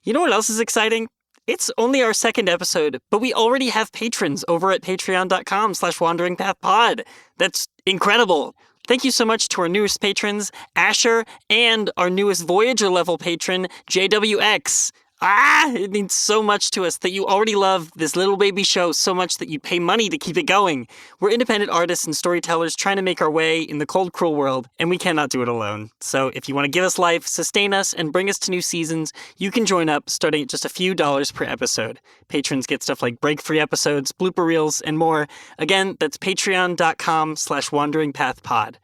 You know what else is exciting? It's only our second episode, but we already have patrons over at patreon.com/wanderingpathpod. That's incredible. Thank you so much to our newest patrons, Asher, and our newest Voyager level patron, JWX. It means so much to us that you already love this little baby show so much that you pay money to keep it going. We're independent artists and storytellers trying to make our way in the cold, cruel world, and we cannot do it alone. So if you want to give us life, sustain us, and bring us to new seasons, you can join up starting at just a few dollars per episode. Patrons get stuff like break-free episodes, blooper reels, and more. Again, that's patreon.com/wanderingpathpod.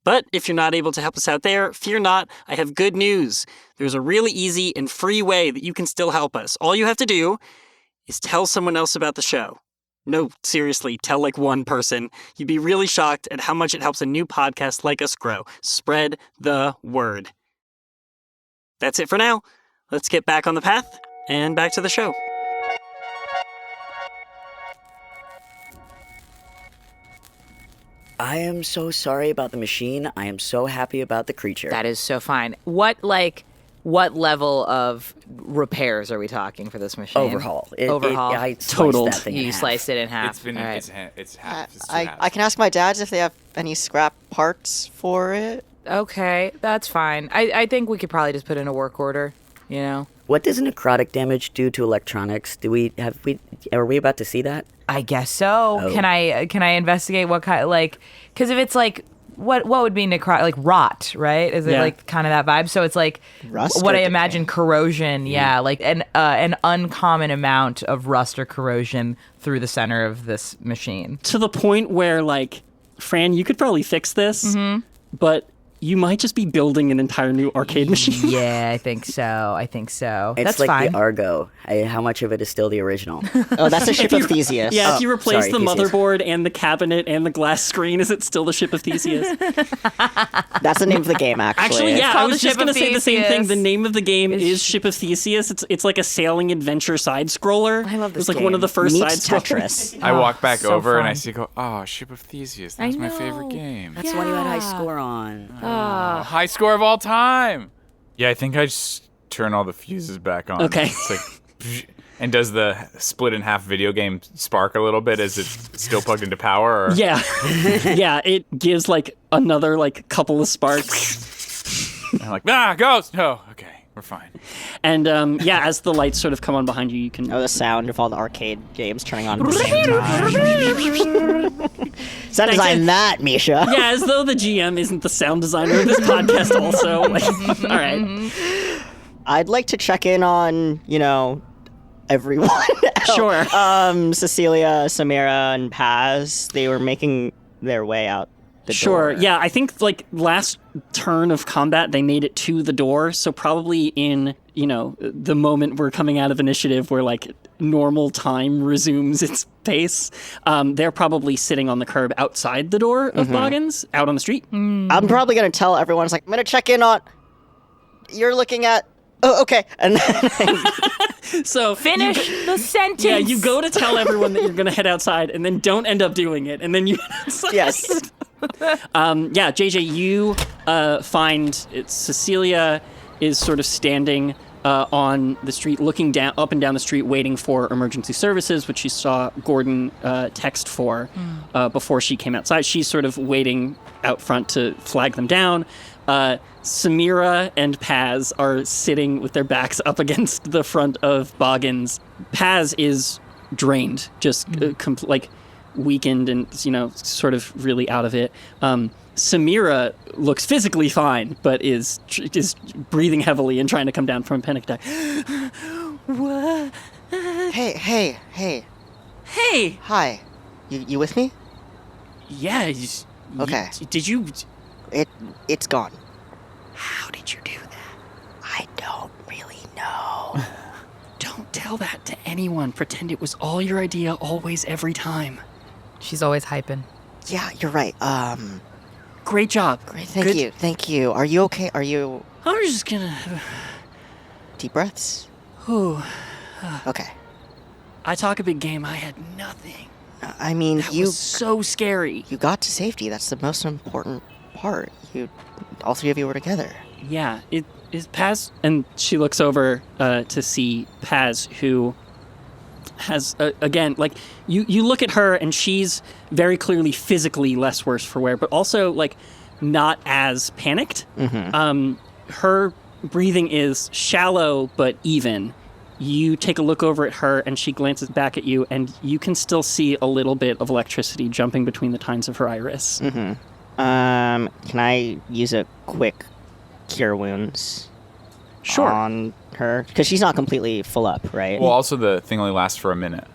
But if you're not able to help us out there, fear not, I have good news. There's a really easy and free way that you can still help us. All you have to do is tell someone else about the show. No, seriously, tell like one person. You'd be really shocked at how much it helps a new podcast like us grow. Spread the word. That's it for now. Let's get back on the path and back to the show. I am so sorry about the machine. I am so happy about the creature. That is so fine. What level of repairs are we talking for this machine? Overhaul. Overhaul. I sliced Totaled. that thing in You half. sliced it in half. It's been All right. it's half. It's two I halves. can ask my dads if they have any scrap parts for it. Okay, that's fine. I think we could probably just put in a work order, you know? What does necrotic damage do to electronics? Are we about to see that? I guess so. Oh. Can I investigate what kind, like, because if it's like, what would be necrotic, like rot, right? Is it Yeah. like kind of that vibe? So it's like Rust what or I imagine decay? corrosion, yeah, like an uncommon amount of rust or corrosion through the center of this machine. To the point where, like, Fran, you could probably fix this, but you might just be building an entire new arcade machine. Yeah, I think so. It's That's like fine. the Argo. How much of it is still the original? Oh, that's the ship of Theseus. Yeah, if you replace sorry, the Theseus. motherboard and the cabinet and the glass screen, is it still the ship of Theseus? That's the name of the game, actually. Actually, yeah, I called was the just Ship going to of say the same thing. Theseus. The name of the game is Ship of Theseus. It's like a sailing adventure side scroller. I love It was this like one of the game. first Meets side scrollers. Tetris. I walk back so over and I fun. see Ship of Theseus. That's my favorite know. game. That's the one you had high score on. High score of all time. Yeah, I think I just turn all the fuses back on. Okay. It's like, and does the split in half video game spark a little bit as it's still plugged into power? Or? Yeah. Yeah, it gives like another like couple of sparks. I'm like, ghost. No, okay, we're fine. And yeah, as the lights sort of come on behind you, you can Oh, the sound of all the arcade games turning on at the same time. Sound design that, Misha. Yeah, as though the GM isn't the sound designer of this podcast also. Like, all right. I'd like to check in on, everyone. Sure. Cecilia, Samira, and Paz. They were making their way out the Sure. door. Yeah, I think like last turn of combat they made it to the door, so probably in, the moment we're coming out of initiative where like normal time resumes its pace, they're probably sitting on the curb outside the door of Boggins, out on the street. I'm probably going to tell everyone, I'm going to check in on... You're looking at... Oh, okay. And then... So Finish the sentence. Yeah, you go to tell everyone that you're going to head outside and then don't end up doing it, and then you yes. Yeah, JJ, you find Cecilia is sort of standing on the street, looking down, up and down the street, waiting for emergency services, which she saw Gordon text for before she came outside. She's sort of waiting out front to flag them down. Samira and Paz are sitting with their backs up against the front of Boggins. Paz is drained, just like weakened and, sort of really out of it. Samira looks physically fine, but is breathing heavily and trying to come down from a panic attack. What? Hey. Hey! Hi. You with me? Yeah. Okay. Did you... It's gone. How did you do that? I don't really know. Don't tell that to anyone. Pretend it was all your idea, always, every time. She's always hyping. Yeah, you're right. Great job. Great. Good. Thank you. Are you okay? Are you... I was just gonna... Deep breaths? Ooh, Okay. I talk a big game. I had nothing. I mean, That was so scary. you got to safety. That's the most important part. All three of you were together. Yeah, it is Paz, and she looks over to see Paz, who has again, like you look at her, and she's very clearly physically less worse for wear, but also like not as panicked. Her breathing is shallow but even, You take a look over at her, and she glances back at you, and you can still see a little bit of electricity jumping between the tines of her iris. Can I use a quick cure wounds Sure. on her? Because she's not completely full up, right? Well, also the thing only lasts for a minute.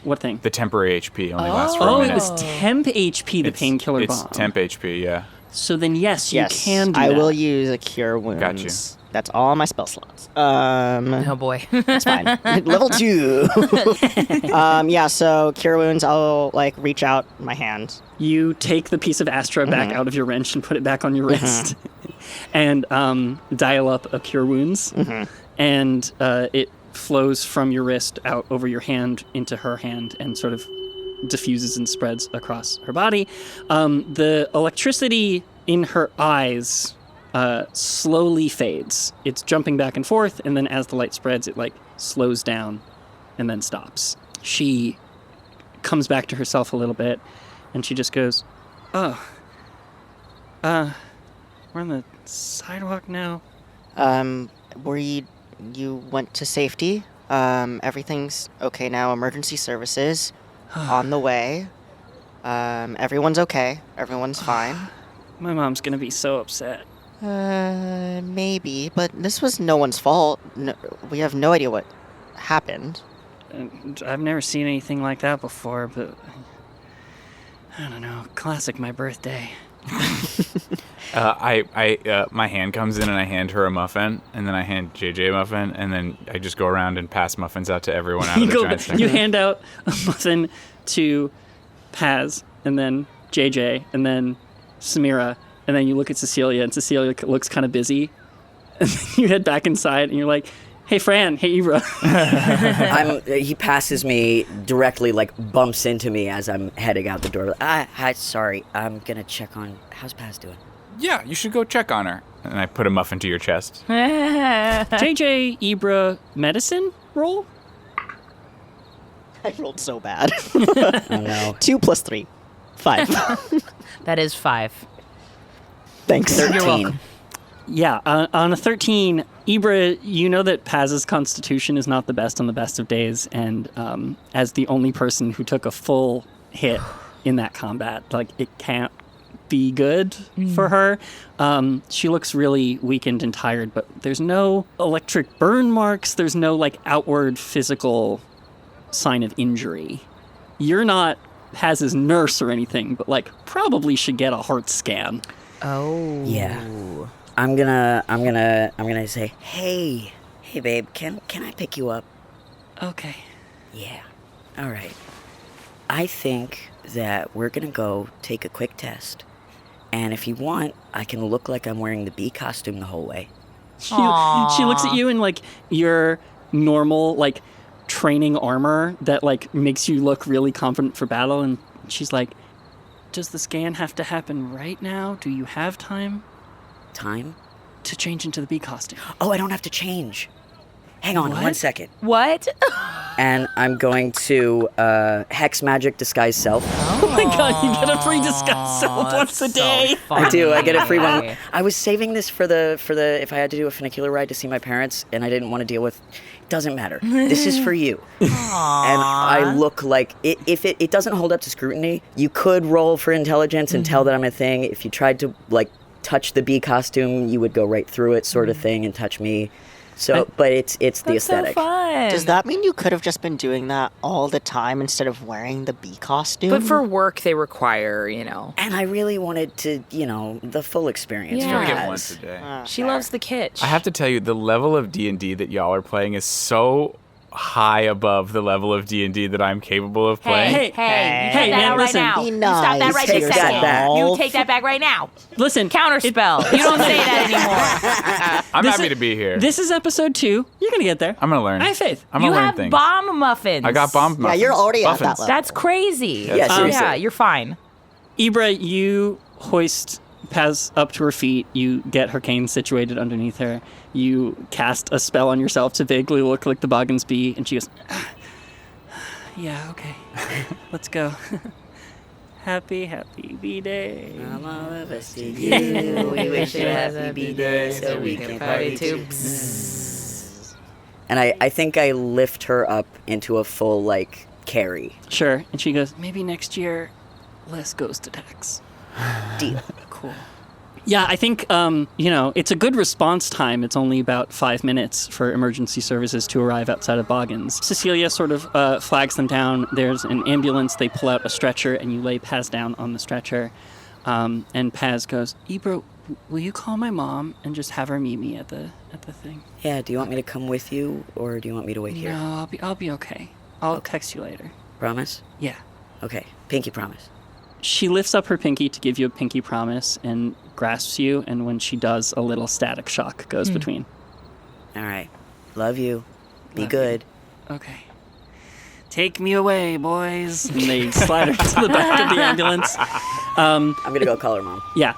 What thing? The temporary HP only lasts for a Oh, minute. it was temp HP, the painkiller bomb. It's temp HP, yeah. So then, yes, you yes, can do I that. will use a cure wounds. Got you. That's all my spell slots. Oh boy. That's fine. Level 2. Yeah, so cure wounds, I'll like reach out my hand. You take the piece of Astra back out of your wrench and put it back on your wrist, and dial up a cure wounds, and it flows from your wrist out over your hand into her hand and sort of diffuses and spreads across her body. The electricity in her eyes slowly fades. It's jumping back and forth, and then as the light spreads, it like slows down and then stops. She comes back to herself a little bit, and she just goes, we're on the sidewalk now. Were you went to safety? Everything's okay now. Emergency services on the way. Everyone's okay. Everyone's fine. My mom's gonna be so upset. Maybe, but this was no one's fault. No, we have no idea what happened. And I've never seen anything like that before, but I don't know. Classic my birthday. My hand comes in and I hand her a muffin, and then I hand JJ a muffin, and then I just go around and pass muffins out to everyone out of the giant thing. You hand out a muffin to Paz, and then JJ, and then Samira, and then you look at Cecilia, and Cecilia looks kind of busy. And then you head back inside, and you're like, hey, Fran, hey, Ibra. He passes me directly, like bumps into me as I'm heading out the door. Hi, sorry. I'm gonna check on. How's Paz doing? Yeah, you should go check on her. And I put a muffin to your chest. JJ, Ibra, medicine roll? I rolled so bad. Oh no. 2 + 3. 5. That is 5. Thanks. 13. Yeah, on a 13, Ibra, you know that Paz's constitution is not the best on the best of days, and as the only person who took a full hit in that combat, like, it can't be good for her. She looks really weakened and tired, but there's no electric burn marks, there's no, like, outward physical sign of injury. You're not Paz's nurse or anything, but, like, probably should get a heart scan. Oh. Yeah. I'm gonna say, hey babe, can I pick you up? Okay. Yeah. All right. I think that we're gonna go take a quick test, and if you want, I can look like I'm wearing the bee costume the whole way. She looks at you in, like, your normal, like, training armor that, like, makes you look really confident for battle, and she's like, does the scan have to happen right now? Do you have time Time? to change into the bee costume? Oh, I don't have to change. Hang on 1 second. What? And I'm going to hex magic disguise self. Oh my god, you get a free disguise self once a day. I do. I get a free one. I was saving this for the if I had to do a funicular ride to see my parents, and I didn't want to deal with. Doesn't matter. This is for you. And I look like if it doesn't hold up to scrutiny, you could roll for intelligence and tell that I'm a thing. If you tried to like touch the bee costume, you would go right through it, sort of thing, and touch me. So, but it's the aesthetic. So fun. Does that mean you could have just been doing that all the time instead of wearing the bee costume? But for work, they require, And I really wanted to, the full experience. Yeah. for I get Paz. once a day. she loves the kitsch. I have to tell you, the level of D&D that y'all are playing is so high above the level of D&D that I'm capable of playing. Hey, Hey, you man, right listen. now. Be You stop that nice right to this second. yourself. You take that back right now. Listen, Counterspell. You don't say that anymore. I'm This happy is- to be here. this is episode 2. You're gonna get there. I'm gonna learn. I have faith. I'm You gonna learn have things. bomb muffins. I got bomb Yeah, muffins. you're already at that Muffins. level. That's crazy. Yeah, seriously. Yeah, you're fine. Ibra, you hoist Paz up to her feet. You get her cane situated underneath her. You cast a spell on yourself to vaguely look like the Boggan's bee, and she goes, yeah, okay. Let's go. Happy bee day. From all of us to you, we wish you a happy bee day so we can party too. And I think I lift her up into a full, like, carry. Sure. And she goes, maybe next year, less ghost attacks. Deal. Cool. Yeah, I think, it's a good response time. It's only about 5 minutes for emergency services to arrive outside of Boggins. Cecilia sort of flags them down. There's an ambulance. They pull out a stretcher, and you lay Paz down on the stretcher. And Paz goes, Ibra, will you call my mom and just have her meet me at the thing? Yeah, do you want me to come with you, or do you want me to wait here? No, I'll be okay. I'll text you later. Promise? Yeah. Okay, pinky promise. She lifts up her pinky to give you a pinky promise and grasps you, and when she does, a little static shock goes between. All right. Love you. Be Love good. you. Okay. Take me away, boys. And they slide her to the back of the ambulance. I'm going to go call her mom. Yeah.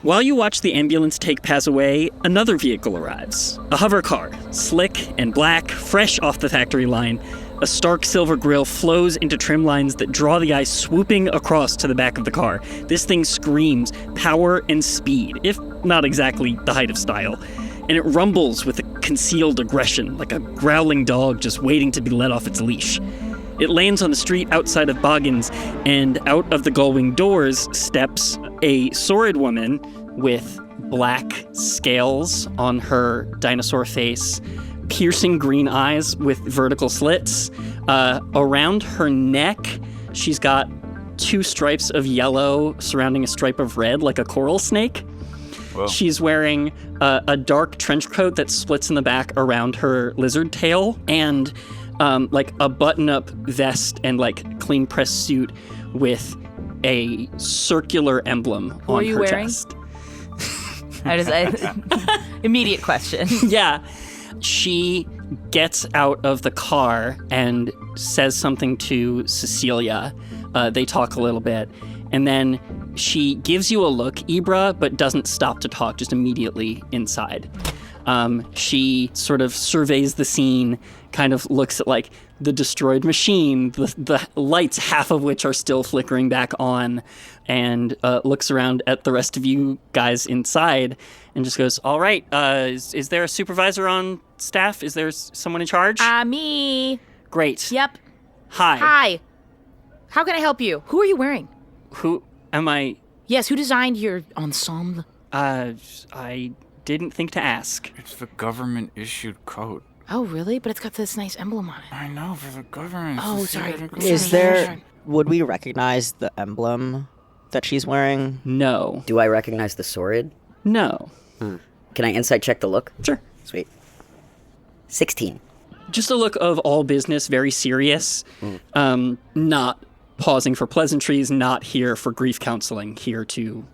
While you watch the ambulance take Paz away, another vehicle arrives. A hover car, slick and black, fresh off the factory line. A stark silver grille flows into trim lines that draw the eye swooping across to the back of the car. This thing screams power and speed, if not exactly the height of style. And it rumbles with a concealed aggression, like a growling dog just waiting to be let off its leash. It lands on the street outside of Boggins, and out of the gull-wing doors steps a saurid woman with black scales on her dinosaur face, piercing green eyes with vertical slits. Around her neck, she's got 2 stripes of yellow surrounding a stripe of red, like a coral snake. Whoa. She's wearing a dark trench coat that splits in the back around her lizard tail, and like a button-up vest and like clean-pressed suit with a circular emblem on you her wearing? chest. Immediate question. Yeah. She gets out of the car and says something to Cecilia. They talk a little bit. And then she gives you a look, Ibra, but doesn't stop to talk, just immediately inside. She sort of surveys the scene, kind of looks at like the destroyed machine, the lights, half of which are still flickering back on, and looks around at the rest of you guys inside and just goes, all right, is there a supervisor on staff? Is there someone in charge? Me. Great. Yep. Hi. Hi. How can I help you? Who are you wearing? Who am I? Yes, who designed your ensemble? I didn't think to ask. It's the government-issued coat. Oh, really? But it's got this nice emblem on it. I know, for the government. Oh, sorry. Is there... Would we recognize the emblem that she's wearing? No. Do I recognize the saurid? No. Can I insight check the look? Sure. Sweet. 16. Just a look of all business, very serious. Not pausing for pleasantries, not here for grief counseling, here to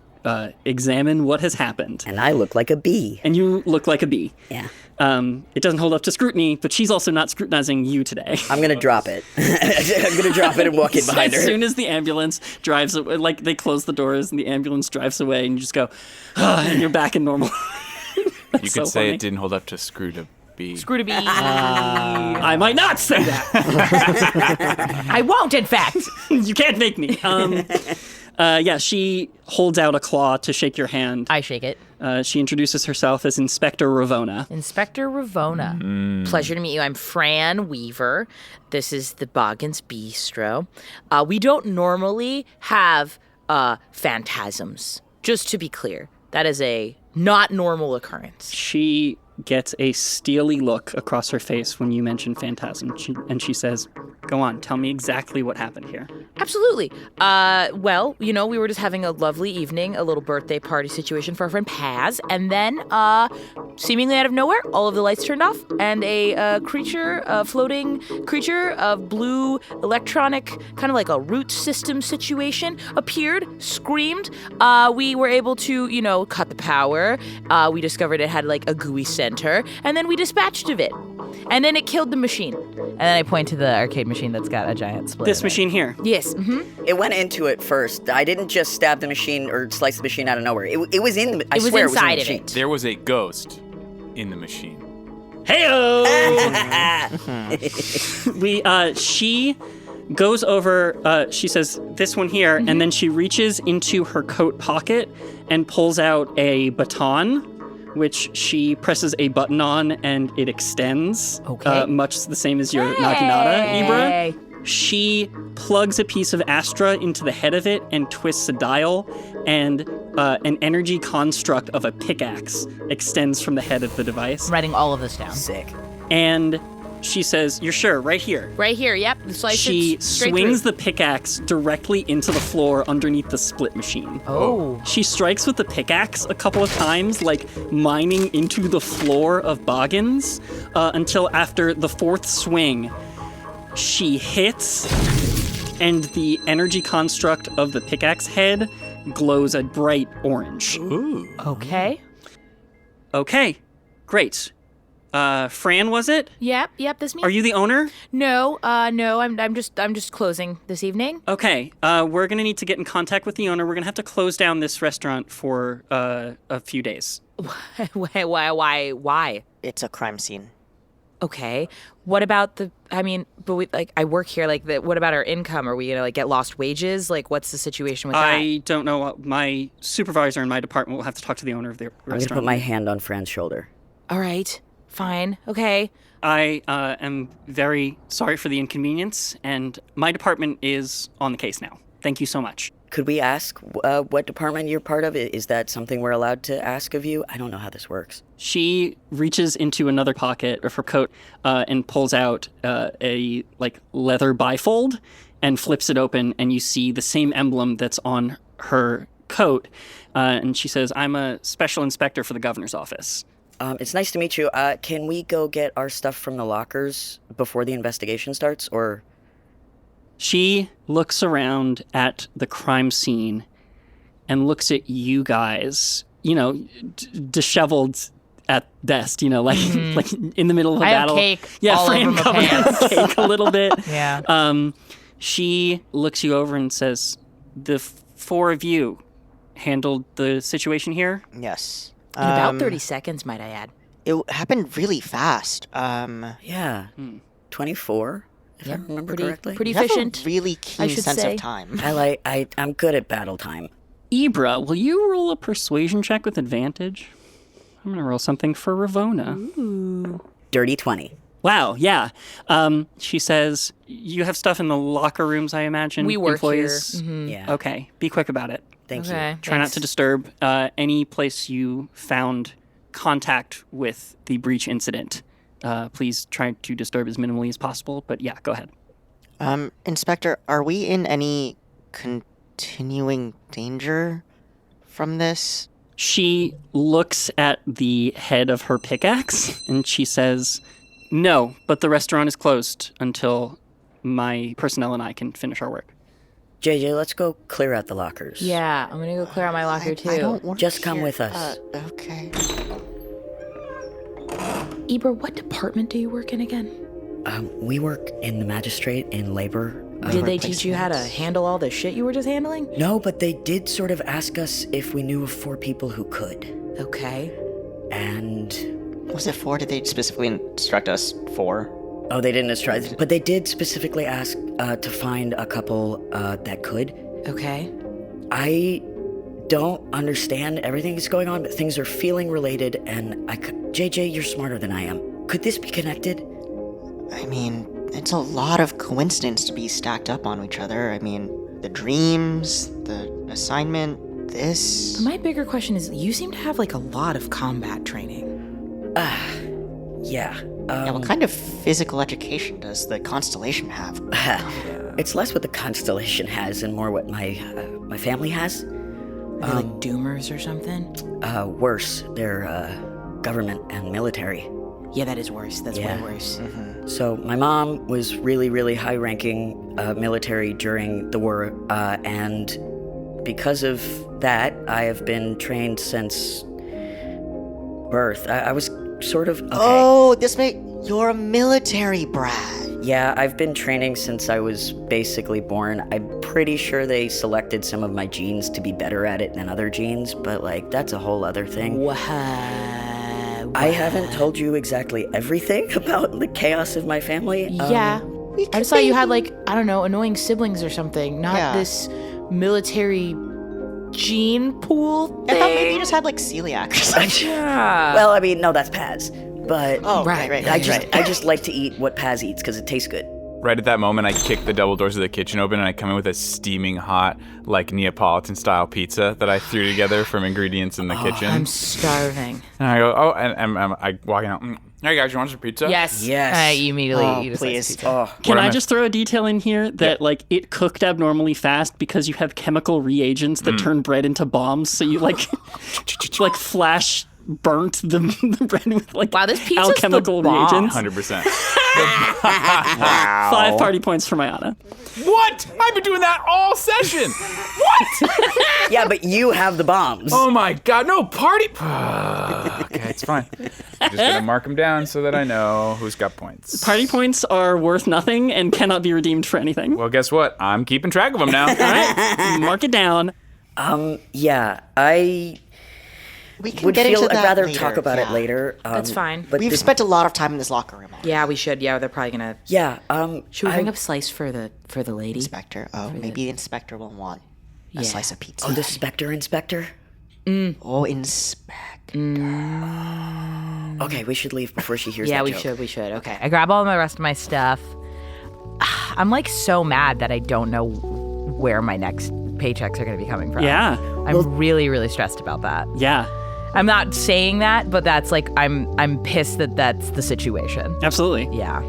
examine what has happened. And I look like a bee. And you look like a bee. Yeah. It doesn't hold up to scrutiny, but she's also not scrutinizing you today. I'm going to drop it. I'm going to drop it and walk in behind her. As soon as the ambulance drives, like they close the doors and the ambulance drives away, and you just go, and you're back in normal. You could say it didn't hold up to screw-to-bee. Screw-to-bee. I might not say that. I won't, in fact. You can't make me. Yeah, she holds out a claw to shake your hand. I shake it. She introduces herself as Inspector Ravona. Inspector Ravona. Pleasure to meet you. I'm Fran Weaver. This is the Boggins Bistro. We don't normally have phantasms, just to be clear. That is a not normal occurrence. She gets a steely look across her face when you mention phantasm, and she says, go on, tell me exactly what happened here. Absolutely. Well, we were just having a lovely evening, a little birthday party situation for our friend Paz, and then, seemingly out of nowhere, all of the lights turned off, and a floating creature of blue electronic, kind of like a root system situation, appeared, screamed. We were able to, cut the power. We discovered it had like a gooey center, and then we dispatched of it. And then it killed the machine. And then I point to the arcade machine that's got a giant split. This in it. machine here. Yes. It went into it first. I didn't just stab the machine or slice the machine out of nowhere. It was in the. I It was swear inside it of was in the it. There was a ghost in the machine. Heyo! She goes over, she says, this one here, and then she reaches into her coat pocket and pulls out a baton which she presses a button on and it extends. Okay. Much the same as your Naginata, Ibra. Hey. She plugs a piece of Astra into the head of it and twists a dial, and an energy construct of a pickaxe extends from the head of the device. I'm writing all of this down. Sick. And she says, "You're sure? Right here." Right here, yep. Slice She it straight swings through. the pickaxe directly into the floor underneath the split machine. Oh. She strikes with the pickaxe a couple of times, like mining into the floor of Boggins, until after the fourth swing, she hits, and the energy construct of the pickaxe head glows a bright orange. Okay. Okay, great. Fran, was it? Yep, this me. Are you the owner? No, I'm just closing this evening. Okay, we're gonna need to get in contact with the owner. We're gonna have to close down this restaurant for a few days. Why? It's a crime scene. Okay. What about I work here, what about our income? Are we gonna get lost wages? What's the situation with that? I don't know. My supervisor in my department will have to talk to the owner of the I'm going to restaurant. put my hand on Fran's shoulder. All right. Fine. Okay. I am very sorry for the inconvenience, and my department is on the case now. Thank you so much. Could we ask what department you're part of? Is that something we're allowed to ask of you? I don't know how this works. She reaches into another pocket of her coat and pulls out a leather bifold and flips it open, and you see the same emblem that's on her coat. And she says, "I'm a special inspector for the governor's office." It's nice to meet you. Can we go get our stuff from the lockers before the investigation starts, or...? She looks around at the crime scene and looks at you guys, disheveled at best, like in the middle of a I have battle. cake Yeah, all Fran over my covered pants. in cake a little bit. Yeah. She looks you over and says, "The four of you handled the situation here?" Yes. In about 30 seconds, might I add. It happened really fast. Yeah. 24, if I remember correctly. Pretty You have efficient. a really I keen should sense say. of time. I'm good at battle time. Ibra, will you roll a persuasion check with advantage? I'm going to roll something for Ravona. Dirty 20. Wow, yeah. She says, "You have stuff in the locker rooms, I imagine? We work employees? here. Mhm. Yeah. Okay, be quick about it. Thank you. Okay. Try not to disturb any place you found contact with the breach incident. Please try to disturb as minimally as possible, but yeah, go ahead. Inspector, are we in any continuing danger from this? She looks at the head of her pickaxe and she says, "No, but the restaurant is closed until my personnel and I can finish our work." JJ, let's go clear out the lockers. Yeah, I'm gonna go clear out my locker too. I don't work Just come here. with us. Okay. Ibra, what department do you work in again? We work in the magistrate in labor. Did they teach you how to handle all the shit you were just handling? No, but they did sort of ask us if we knew of 4 people who could. Okay. And... Was it 4? Did they specifically instruct us 4? Oh, they didn't instruct, but they did specifically ask to find a couple that could. Okay. I don't understand everything that's going on, but things are feeling related, and JJ, you're smarter than I am. Could this be connected? I mean, it's a lot of coincidence to be stacked up on each other. I mean, the dreams, the assignment, this... My bigger question is, you seem to have a lot of combat training. Yeah. Yeah, what kind of physical education does the Constellation have? It's less what the Constellation has and more what my family has. Are they doomers or something? Worse, they're government and military. Yeah, that is worse. That's Yeah. way worse. So my mom was really, really high-ranking military during the war, and because of that, I have been trained since birth. I was sort of... Okay. Oh, you're a military brat. Yeah, I've been training since I was basically born. I'm pretty sure they selected some of my genes to be better at it than other genes, but that's a whole other thing. I haven't told you exactly everything about the chaos of my family. Yeah. I just thought you had, I don't know, annoying siblings or something. Not Yeah. this military gene pool I thing? thought maybe you just had like celiac or something. Yeah. Well, I mean, no, that's Paz. But Oh, Right. right. I just like to eat what Paz eats because it tastes good. Right at that moment, I kick the double doors of the kitchen open and I come in with a steaming hot, like Neapolitan-style pizza that I threw together from ingredients in the kitchen. I'm starving. And I go, and I walk out. Hey guys, you want some pizza? Yes. Yes. You immediately Oh, eat a slice of please. pizza. Oh, Can What I am I- just throw a detail in here that like it cooked abnormally fast because you have chemical reagents that turn bread into bombs, so you like flash burnt the bread with like Wow, this pizza's alchemical the bomb. reagents. 100%. 5 party points for Mayana. What? I've been doing that all session. What? yeah, but you have the bombs. Oh my god, no party. Okay, it's fine. I'm just gonna mark them down so that I know who's got points. Party points are worth nothing and cannot be redeemed for anything. Well, guess what? I'm keeping track of them now. All right, mark it down. Yeah, I We can would get feel into I'd that rather later. talk about it Yeah. later. That's fine. But We've this- spent a lot of time in this locker room. Yeah, we should. Yeah, they're probably gonna. yeah. Should we bring up slice for the lady? Inspector. Oh, maybe the inspector will want a slice of pizza. Oh, the Spectre Inspector. Oh, inspector. Okay, we should leave before she hears Yeah, that we joke. should. We should. Okay. I grab all the rest of my stuff. I'm like so mad that I don't know where my next paychecks are going to be coming from. Yeah, I'm really, really stressed about that. yeah, I'm not saying that, but that's like I'm pissed that that's the situation. absolutely. Yeah.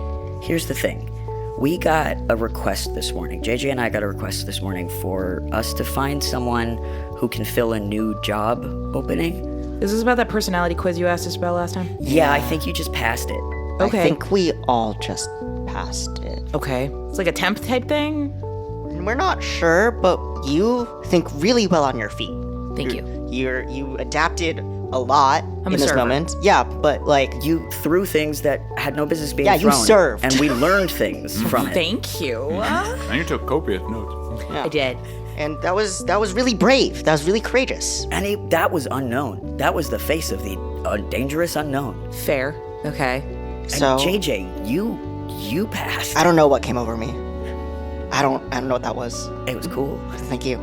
Here's the thing. We got a request this morning. JJ and I got a request this morning for us to find someone who can fill a new job opening. Is this about that personality quiz you asked us about last time? Yeah, I think you just passed it. Okay. I think we all just passed it. Okay. It's like a temp type thing. And we're not sure, but you think really well on your feet. Thank you. You adapted a lot I'm in a this server. moment. Yeah, but like You threw things that had no business being Yeah, you thrown. served. And we learned things from it. Thank you. And you took copious notes. I did. and that was really brave. That was really courageous. And that was unknown. That was the face of the dangerous unknown. Fair. Okay. And So JJ, you passed. I don't know what came over me. I don't know what that was. It was cool. Thank you.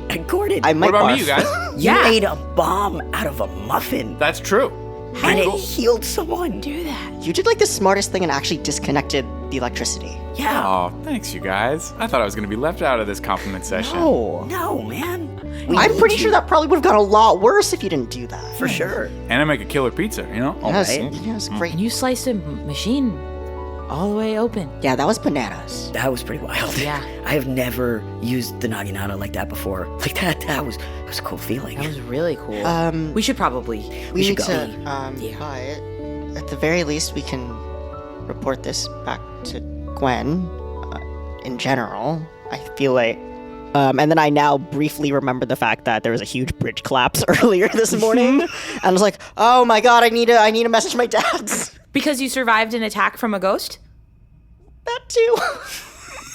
And Gordon, I might What about barf. me, you guys? you Yeah. made a bomb out of a muffin. That's true. And it healed someone. Do that. You did like the smartest thing and actually disconnected the electricity. Yeah. Oh, thanks, you guys. I thought I was gonna be left out of this compliment session. Oh. No, man. I'm pretty sure that probably would have got a lot worse if you didn't do that. For sure. And I make a killer pizza, you know? Yes, right. yes, great. And you sliced a machine all the way open. Yeah, that was bananas. That was pretty wild. Yeah. I have never used the naginata like that before. Like that was a cool feeling. That was really cool. We we should probably. we should need go. to but at the very least we can report this back to Gwen in general. I feel like and then I now briefly remember the fact that there was a huge bridge collapse earlier this morning, and I was like, "Oh my god, I need to message my dads." Because you survived an attack from a ghost? That too.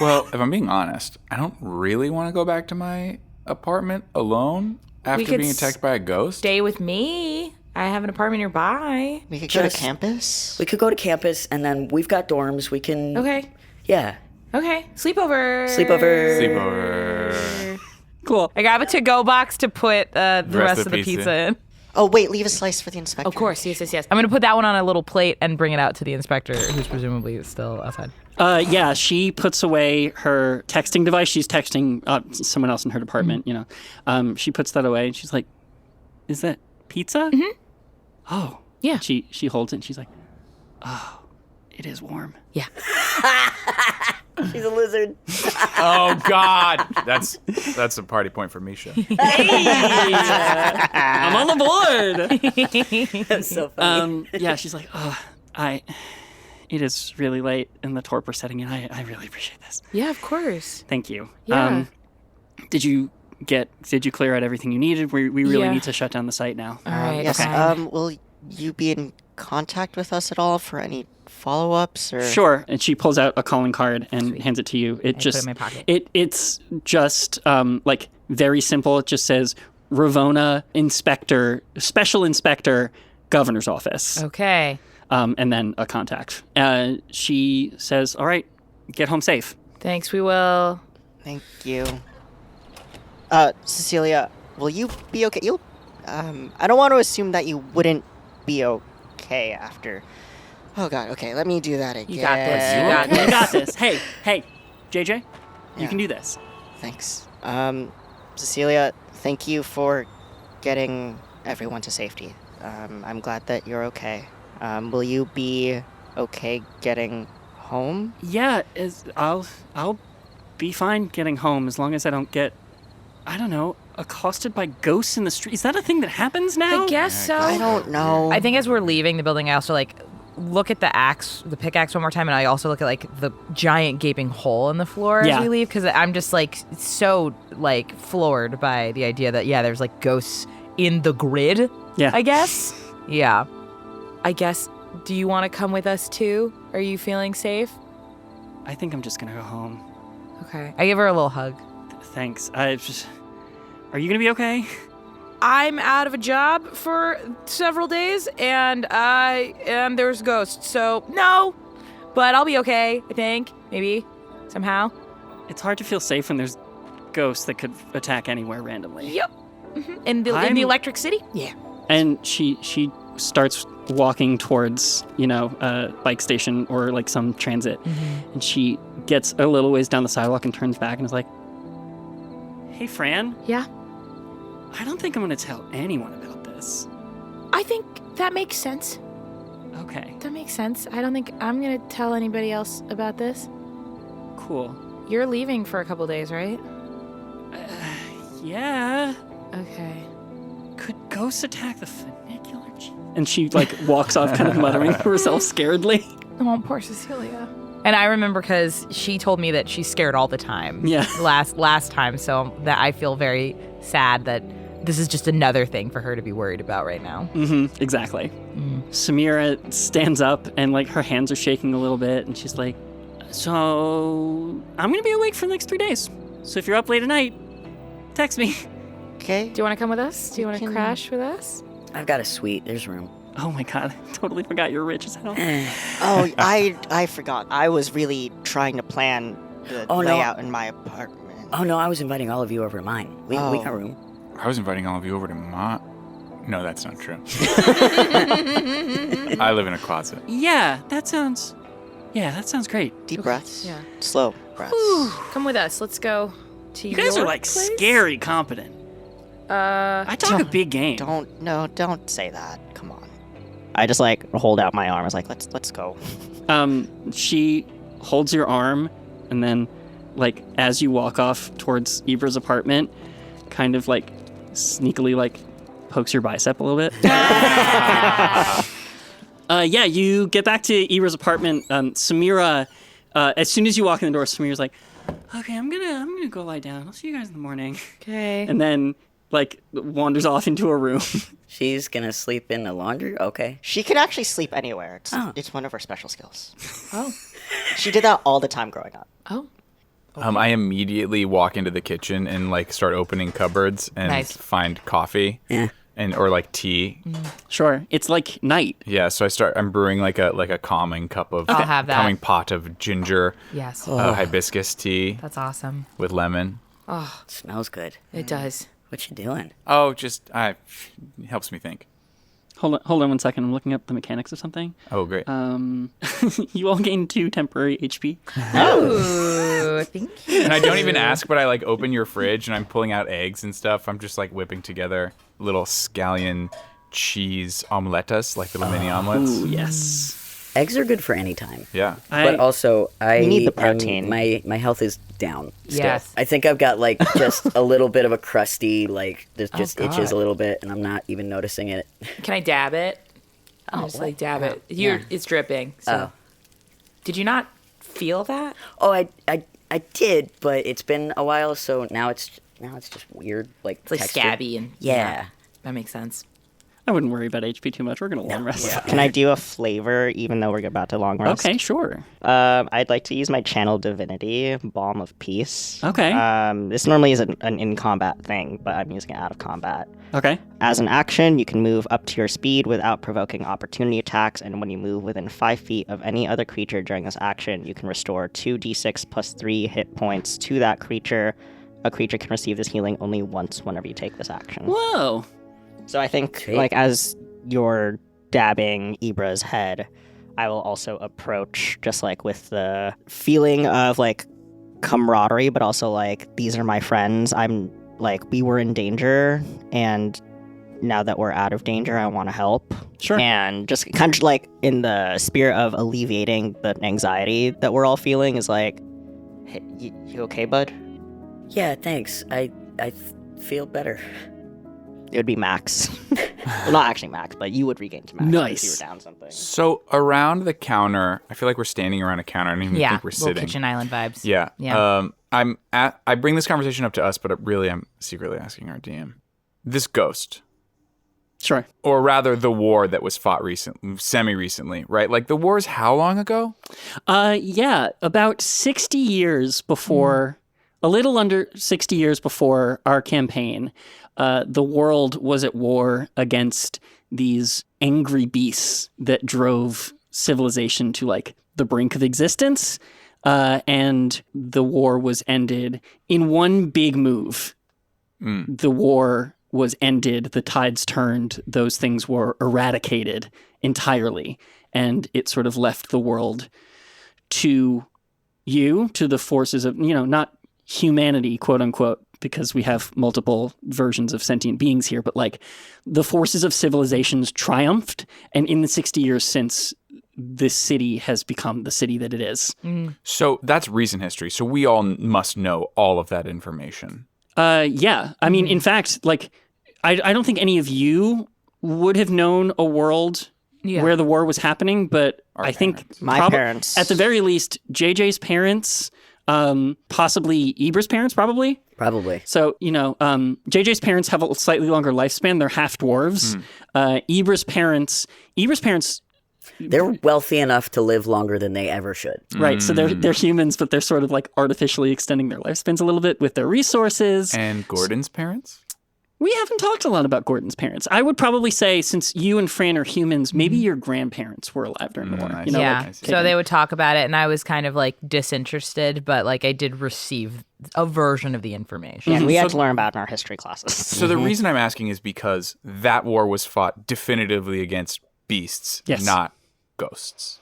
Well, if I'm being honest, I don't really want to go back to my apartment alone after could being attacked by a ghost. Stay with me. I have an apartment nearby. We could go to Just- campus. We could go to campus and then we've got dorms. We can Okay. Yeah. Okay. Sleepover. Sleepover. Sleepover. Cool. I grab a to-go box to put the rest of the pizza in. Oh wait, leave a slice for the inspector. Of course, yes. I'm gonna put that one on a little plate and bring it out to the inspector, who's presumably still outside. Yeah, she puts away her texting device. She's texting someone else in her department, you know. She puts that away and she's like, "Is that pizza?" Mm-hmm. Oh. Yeah. She holds it and she's like, "Oh, it is warm." Yeah. She's a lizard. Oh God, that's a party point for Misha. I'm on the board. That's so funny. Yeah, she's like, "Oh, it is really late and the torpor setting in. I really appreciate this. Yeah, of course. Thank you." Yeah. Did you clear out everything you needed? We really Yeah. need to shut down the site now. All right. Yes. fine. Will you be in contact with us at all for any follow-ups or? Sure. And she pulls out a calling card and hands it to you. It put it just in my pocket. It's just like very simple. It just says Ravona Inspector, Special Inspector, Governor's Office. Okay. And then a contact. She says, "All right, get home safe." Thanks. We will. Thank you. Cecilia, will you be okay? I don't want to assume that you wouldn't be okay after. Oh God. Okay, let me do that again. You got this. You got You this. got this. Hey, JJ, you Yeah. can do this. Thanks. Cecilia, thank you for getting everyone to safety. I'm glad that you're okay. Will you be okay getting home? Yeah, I'll be fine getting home as long as I don't get, I don't know, accosted by ghosts in the street. Is that a thing that happens now? I guess so. I don't know. I think as we're leaving the building, I also look at the pickaxe one more time, and I also look at the giant gaping hole in the floor Yeah. as we leave, because I'm just so floored by the idea that there's ghosts in the grid. Yeah. I guess. Yeah. I guess, do you want to come with us too? Are you feeling safe? I think I'm just gonna go home. Okay. I give her a little hug. Thanks. Are you gonna be okay? I'm out of a job for several days, and there's ghosts, so no. But I'll be okay, I think. Maybe. Somehow. It's hard to feel safe when there's ghosts that could attack anywhere randomly. Yep. In the Electric City? Yeah. And she starts walking towards, a bike station or some transit. And she gets a little ways down the sidewalk and turns back and is like, "Hey, Fran, Yeah. I don't think I'm going to tell anyone about this." I think that makes sense. Okay, That makes sense. I don't think I'm going to tell anybody else about this. cool. You're leaving for a couple days, right? Yeah. Okay. Could ghosts attack the funicular? And she walks off kind of muttering to herself scaredly. Oh, poor Cecilia. And I remember because she told me that she's scared all the time. Yeah. Last time, so that I feel very sad that this is just another thing for her to be worried about right now. Mm-hmm, exactly. Samira stands up and her hands are shaking a little bit and she's like, "So I'm going to be awake for the next 3 days. So if you're up late at night, text me." Okay. Do you want to come with us? Do you want to can- crash with us? I've got a suite. There's room. Oh my god, I totally forgot you're rich as hell. Oh, I forgot. I was really trying to plan the Oh, no. layout in my apartment. Oh no, I was inviting all of you over to mine. We Oh. got room. I was inviting all of you over to my. No, that's not true. I live in a closet. Yeah, that sounds great. Deep breaths. Yeah. Slow breaths. Come with us. Let's go to You guys your are place. scary competent. I talk a big game. Don't say that. Come on. I just hold out my arm. I was like, let's go. She holds your arm and then as you walk off towards Ibra's apartment, kind of sneakily pokes your bicep a little bit. Yeah, you get back to Ibra's apartment. Samira, as soon as you walk in the door, Samira's like, "Okay, I'm gonna go lie down. I'll see you guys in the morning." Okay. And then wanders off into a room. She's gonna sleep in the laundry. Okay. She can actually sleep anywhere. Oh. It's one of her special skills. Oh. She did that all the time growing up. Oh. I immediately walk into the kitchen and start opening cupboards and Nice. find coffee Yeah. or tea. Sure, it's night. Yeah, so I'm brewing a calming cup of I'll have that. calming pot of ginger Yes. hibiscus tea That's awesome. with lemon. Smells good. It does. What you doing? Oh, just it helps me think. Hold on 1 second. I'm looking up the mechanics of something. Oh, great. You all gain 2 temporary HP. Oh, thank you. And I don't even ask, but I open your fridge and I'm pulling out eggs and stuff. I'm just whipping together little scallion cheese omeletas, little mini omelets. Ooh, yes. Eggs are good for any time. Yeah. But also, We need the protein. My health is down. Still. Yes. I think I've got just a little bit of a crusty, there's just God. itches a little bit, and I'm not even noticing it. Can I dab it? Oh, Just what? dab it. Yeah. It's dripping. So. Oh. Did you not feel that? Oh, I did, but it's been a while, so now it's just weird, It's scabby and Yeah. that makes sense. I wouldn't worry about HP too much. We're going to long rest. Can I do a flavor even though we're about to long rest? Okay, sure. I'd like to use my channel divinity, Balm of Peace. Okay. This normally is an in-combat thing, but I'm using it out of combat. Okay. As an action, you can move up to your speed without provoking opportunity attacks, and when you move within 5 feet of any other creature during this action, you can restore 2d6 plus 3 hit points to that creature a creature can receive this healing only once whenever you take this action. Whoa. So I think, Okay. like, as you're dabbing Ibra's head, I will also approach just, like, with the feeling of, like, camaraderie, but also, like, these are my friends. I'm, like, we were in danger, and now that we're out of danger, I want to help. Sure. And just kind of, like, in the spirit of alleviating the anxiety that we're all feeling is, like, hey, you okay, bud? Yeah, thanks. I feel better. It would be Max. Well, not actually Max, but you would regain some Max Nice. if you were down something. So around the counter, I feel like we're standing around a counter. I don't even Yeah, think we're little sitting. Kitchen Island vibes. Yeah. Yeah. I bring this conversation up to us, but really I'm secretly asking our DM. This ghost, Sure. or rather the war that was fought semi-recently, right? Like the war is how long ago? Yeah, about 60 years before, a little under 60 years before our campaign, the world was at war against these angry beasts that drove civilization to like the brink of existence. And the war was ended in one big move. The war was ended, the tides turned, those things were eradicated entirely. And it sort of left the world to the forces of, not humanity, quote unquote, because we have multiple versions of sentient beings here, but like the forces of civilizations triumphed. And in the 60 years since, this city has become the city that it is. So that's recent history. So we all must know all of that information. Yeah. I mean, in fact, like, I don't think any of you would have known a world where the war was happening, but I think My parents. at the very least, JJ's parents, possibly Ibra's parents, probably. Probably. So, JJ's parents have a slightly longer lifespan. They're half dwarves. Ibra's parents, They're wealthy enough to live longer than they ever should. right? So they're humans, but they're sort of like artificially extending their lifespans a little bit with their resources. And Gordon's parents? We haven't talked a lot about Gordon's parents. I would probably say, since you and Fran are humans, maybe your grandparents were alive during the war. I You know, see. Yeah. like, So they would talk about it, and I was kind of like disinterested, but like I did receive a version of the information. Yeah, we had to learn about in our history classes. So the reason I'm asking is because that war was fought definitively against beasts, Yes. not ghosts.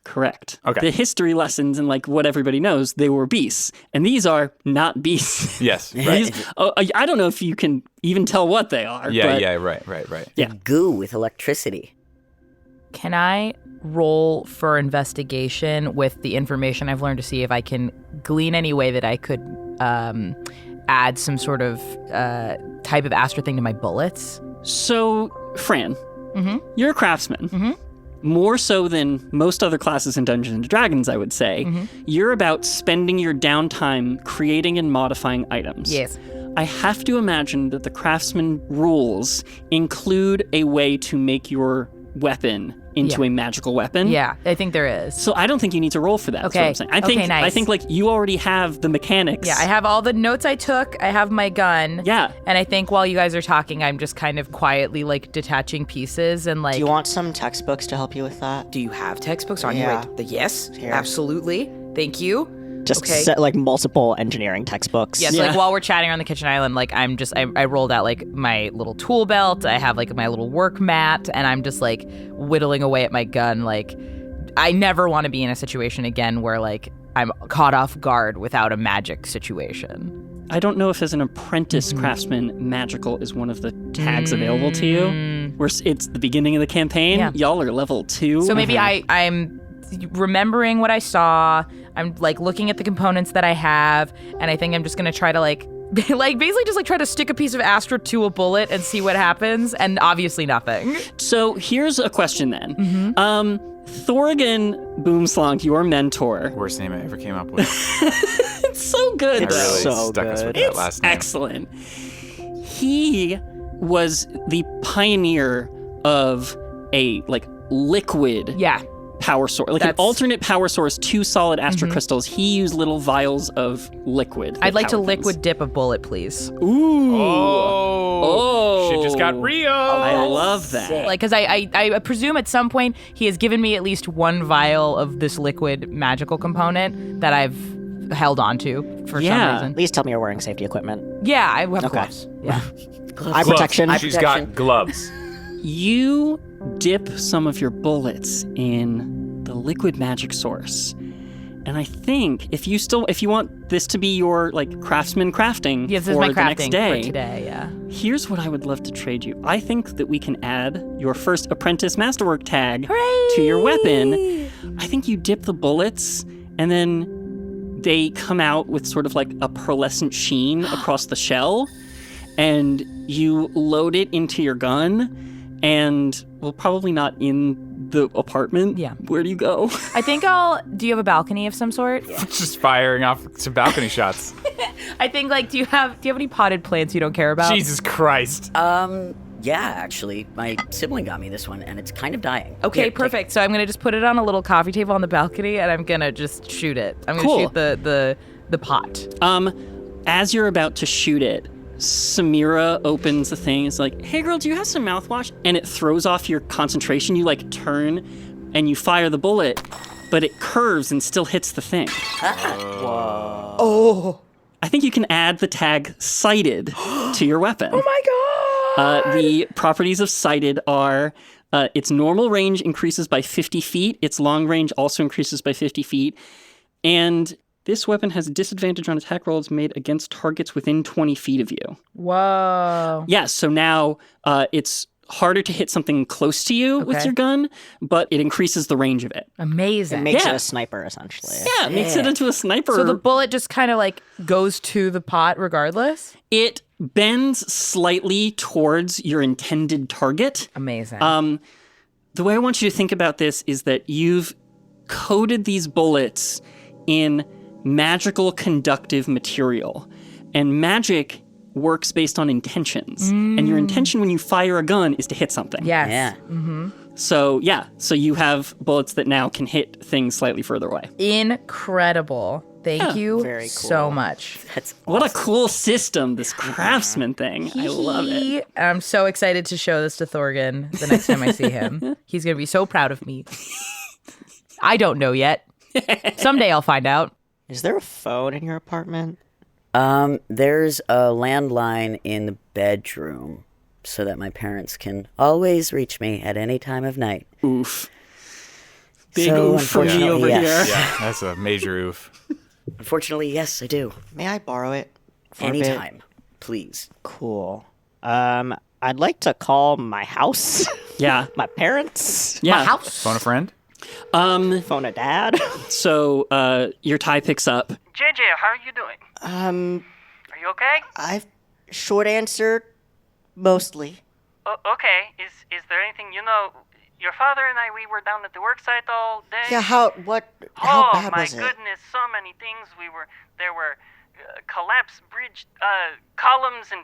correct. Okay. The history lessons and like what everybody knows, they were beasts, and these are not beasts. Yes. Right. These, I don't know if you can even tell what they are. Yeah, but yeah, right. Yeah. Goo with electricity. Can I roll for investigation with the information I've learned to see if I can glean any way that I could add some sort of type of astro thing to my bullets? So, Fran, you're a craftsman. More so than most other classes in Dungeons and Dragons, I would say. You're about spending your downtime creating and modifying items. Yes. I have to imagine that the craftsman rules include a way to make your weapon into a magical weapon. Yeah, I think there is. So I don't think you need to roll for that. That's what Okay. I'm saying. I think Okay, nice. I think like you already have the mechanics. Yeah, I have all the notes I took. I have my gun. Yeah. And I think while you guys are talking, I'm just kind of quietly like detaching pieces and like. Do you want some textbooks to help you with that? Do you have textbooks on Yeah. you? Right? Yes, Here. absolutely. Thank you. Just Okay. set, like multiple engineering textbooks. Yes, like while we're chatting around the kitchen island, like I rolled out like my little tool belt. I have like my little work mat, and I'm just like whittling away at my gun. Like I never want to be in a situation again where like I'm caught off guard without a magic situation. I don't know if as an apprentice craftsman, magical is one of the tags available to you. It's the beginning of the campaign. Yeah. Y'all are level 2. So maybe I'm remembering what I saw. I'm like looking at the components that I have, and I think I'm just gonna try to like basically just like try to stick a piece of Astra to a bullet and see what happens, and obviously nothing. So here's a question then. Thorgan Boomslong, your mentor. Worst name I ever came up with. It's so good. I though. really so stuck us with good. that last name. Excellent. He was the pioneer of a like liquid Yeah. power source, like an That's- alternate power source to solid astro crystals. He used little vials of liquid. that I'd like to powered things. liquid dip a bullet, please. Ooh. Oh, shit just got real. I love that. Like, because I presume at some point he has given me at least one vial of this liquid magical component that I've held onto for some Yeah. reason. Please tell me you're wearing safety equipment. Yeah, I have Okay. gloves. Yeah. Eye protection. She's got gloves. You dip some of your bullets in the liquid magic source. And I think if you want this to be your like craftsman crafting Yes, this is for my the next crafting day, for today, yeah. here's what I would love to trade you. I think that we can add your first apprentice masterwork tag Hooray! to your weapon. I think you dip the bullets and then they come out with sort of like a pearlescent sheen across the shell, and you load it into your gun, and well, probably not in the apartment. Yeah. Where do you go? I think do you have a balcony of some sort? Just firing off some balcony shots. I think like do you have any potted plants you don't care about? Jesus Christ. Yeah, actually, my sibling got me this one, and it's kind of dying. Okay, Here, take perfect. So I'm gonna just put it on a little coffee table on the balcony, and I'm gonna just shoot it. I'm gonna Cool. shoot the pot. As you're about to shoot it, Samira opens the thing. It's like, hey girl, do you have some mouthwash? And it throws off your concentration. You like turn and you fire the bullet, but it curves and still hits the thing. Oh. I think you can add the tag sighted to your weapon. Oh my god. The properties of sighted are its normal range increases by 50 feet. Its long range also increases by 50 feet. And this weapon has a disadvantage on attack rolls made against targets within 20 feet of you. Whoa. Yes, so now it's harder to hit something close to you with Okay. your gun, but it increases the range of it. Amazing. It makes Yeah. it a sniper, essentially. Yeah, it makes it into a sniper. So the bullet just kind of like goes to the pot regardless? It bends slightly towards your intended target. Amazing. The way I want you to think about this is that you've coated these bullets in magical conductive material. And magic works based on intentions. And your intention when you fire a gun is to hit something. yes. Yeah. So you have bullets that now can hit things slightly further away. Incredible. Thank you Very so cool. much. That's What a cool system, this craftsman thing. I love it. I'm so excited to show this to Thorgan the next time I see him. He's going to be so proud of me. I don't know yet. Someday I'll find out. Is there a phone in your apartment? There's a landline in the bedroom so that my parents can always reach me at any time of night. Oof. Big So, oof for me unfortunately, over yes. here. Yeah, that's a major oof. Unfortunately, yes, I do. May I borrow it for a bit? Anytime, please. Cool. I'd like to call my house, Yeah. my parents, Yeah. House. Phone a friend? phone a dad. So your tie picks up. JJ, how are you doing? Are you okay? Short answer, mostly. Okay. Is there anything your father and I, we were down at the work site all day. Yeah, how bad my was it? goodness, so many things. There were collapsed bridge columns and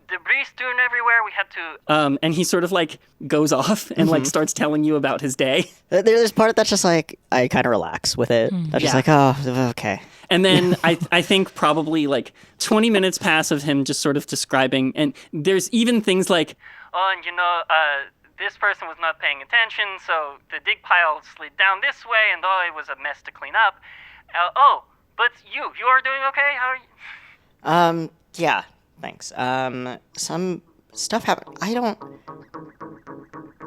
debris strewn everywhere. We had to. And he sort of like goes off and like starts telling you about his day. There's part that's just like, I kind of relax with it. I'm just Yeah. like, oh, okay. And then I think probably like 20 minutes pass of him just sort of describing, and there's even things like, Oh, and this person was not paying attention, so the dig pile slid down this way, and it was a mess to clean up. But you are doing okay? How are you? Yeah, thanks. Some stuff happened.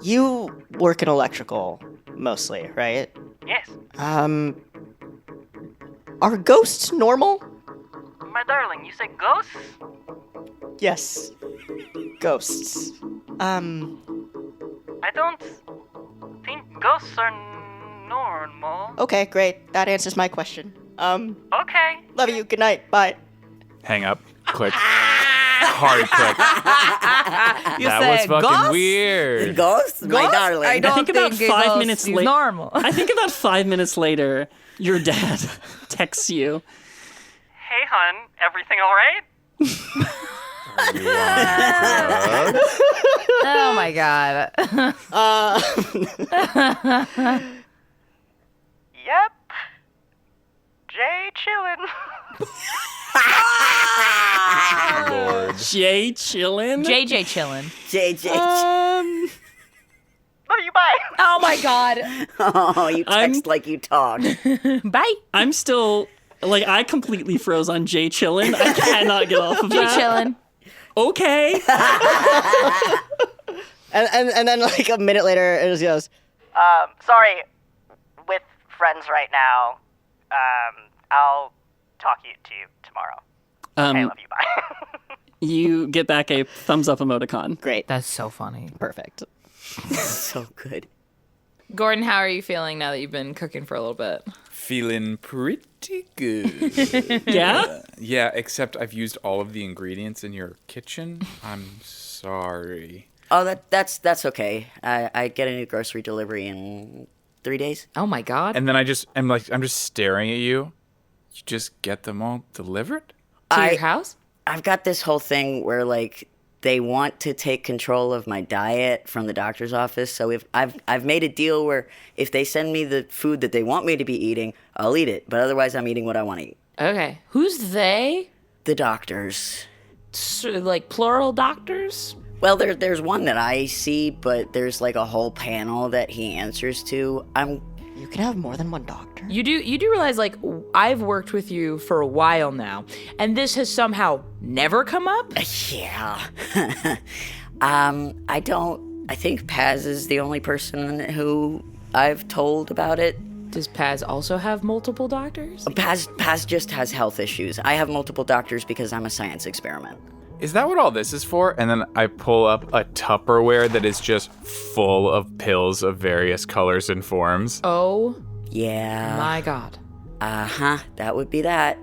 You work in electrical, mostly, right? Yes. Are ghosts normal? My darling, you say ghosts? Yes. Ghosts. I don't think ghosts are normal. Okay, great. That answers my question. Okay. Love you. Good night. Bye. Hang up. Click. Hard click. That was said fucking ghost? weird. Ghosts, my darling. I don't think about think 5 ghosts minutes is late- normal. I think about 5 minutes later, your dad texts you. Hey, hon, everything all right? Oh my god. Yep. Jay chillin'. Lord. Jay chillin'? JJ chillin'. JJ. Love you, bye. Oh my god. Oh, you I'm- text like you talk. Bye. I'm still Like, I completely froze on Jay chillin'. I cannot get off of Jay that. chillin'. Okay. And then like a minute later, it just goes, sorry, with friends right now. I'll talk to you tomorrow. I love you, bye. You get back a thumbs up emoticon. Great. That's so funny. Perfect. So good. Gordon, how are you feeling now that you've been cooking for a little bit? Feeling pretty good. Yeah? Yeah, except I've used all of the ingredients in your kitchen. I'm sorry. Oh, that's okay. I get a new grocery delivery in 3 days. Oh my god. And then I'm just staring at you. You just get them all delivered? To your house? I've got this whole thing where like they want to take control of my diet from the doctor's office. So if I've made a deal where if they send me the food that they want me to be eating, I'll eat it. But otherwise, I'm eating what I want to eat. Okay. Who's they? The doctors. Like plural doctors? Well, there's one that I see, but there's like a whole panel that he answers to. You can have more than one doctor. You do realize, like, I've worked with you for a while now, and this has somehow never come up? Yeah. I think Paz is the only person who I've told about it. Does Paz also have multiple doctors? Paz just has health issues. I have multiple doctors because I'm a science experiment. Is that what all this is for? And then I pull up a Tupperware that is just full of pills of various colors and forms. Oh Yeah. my god. That would be that.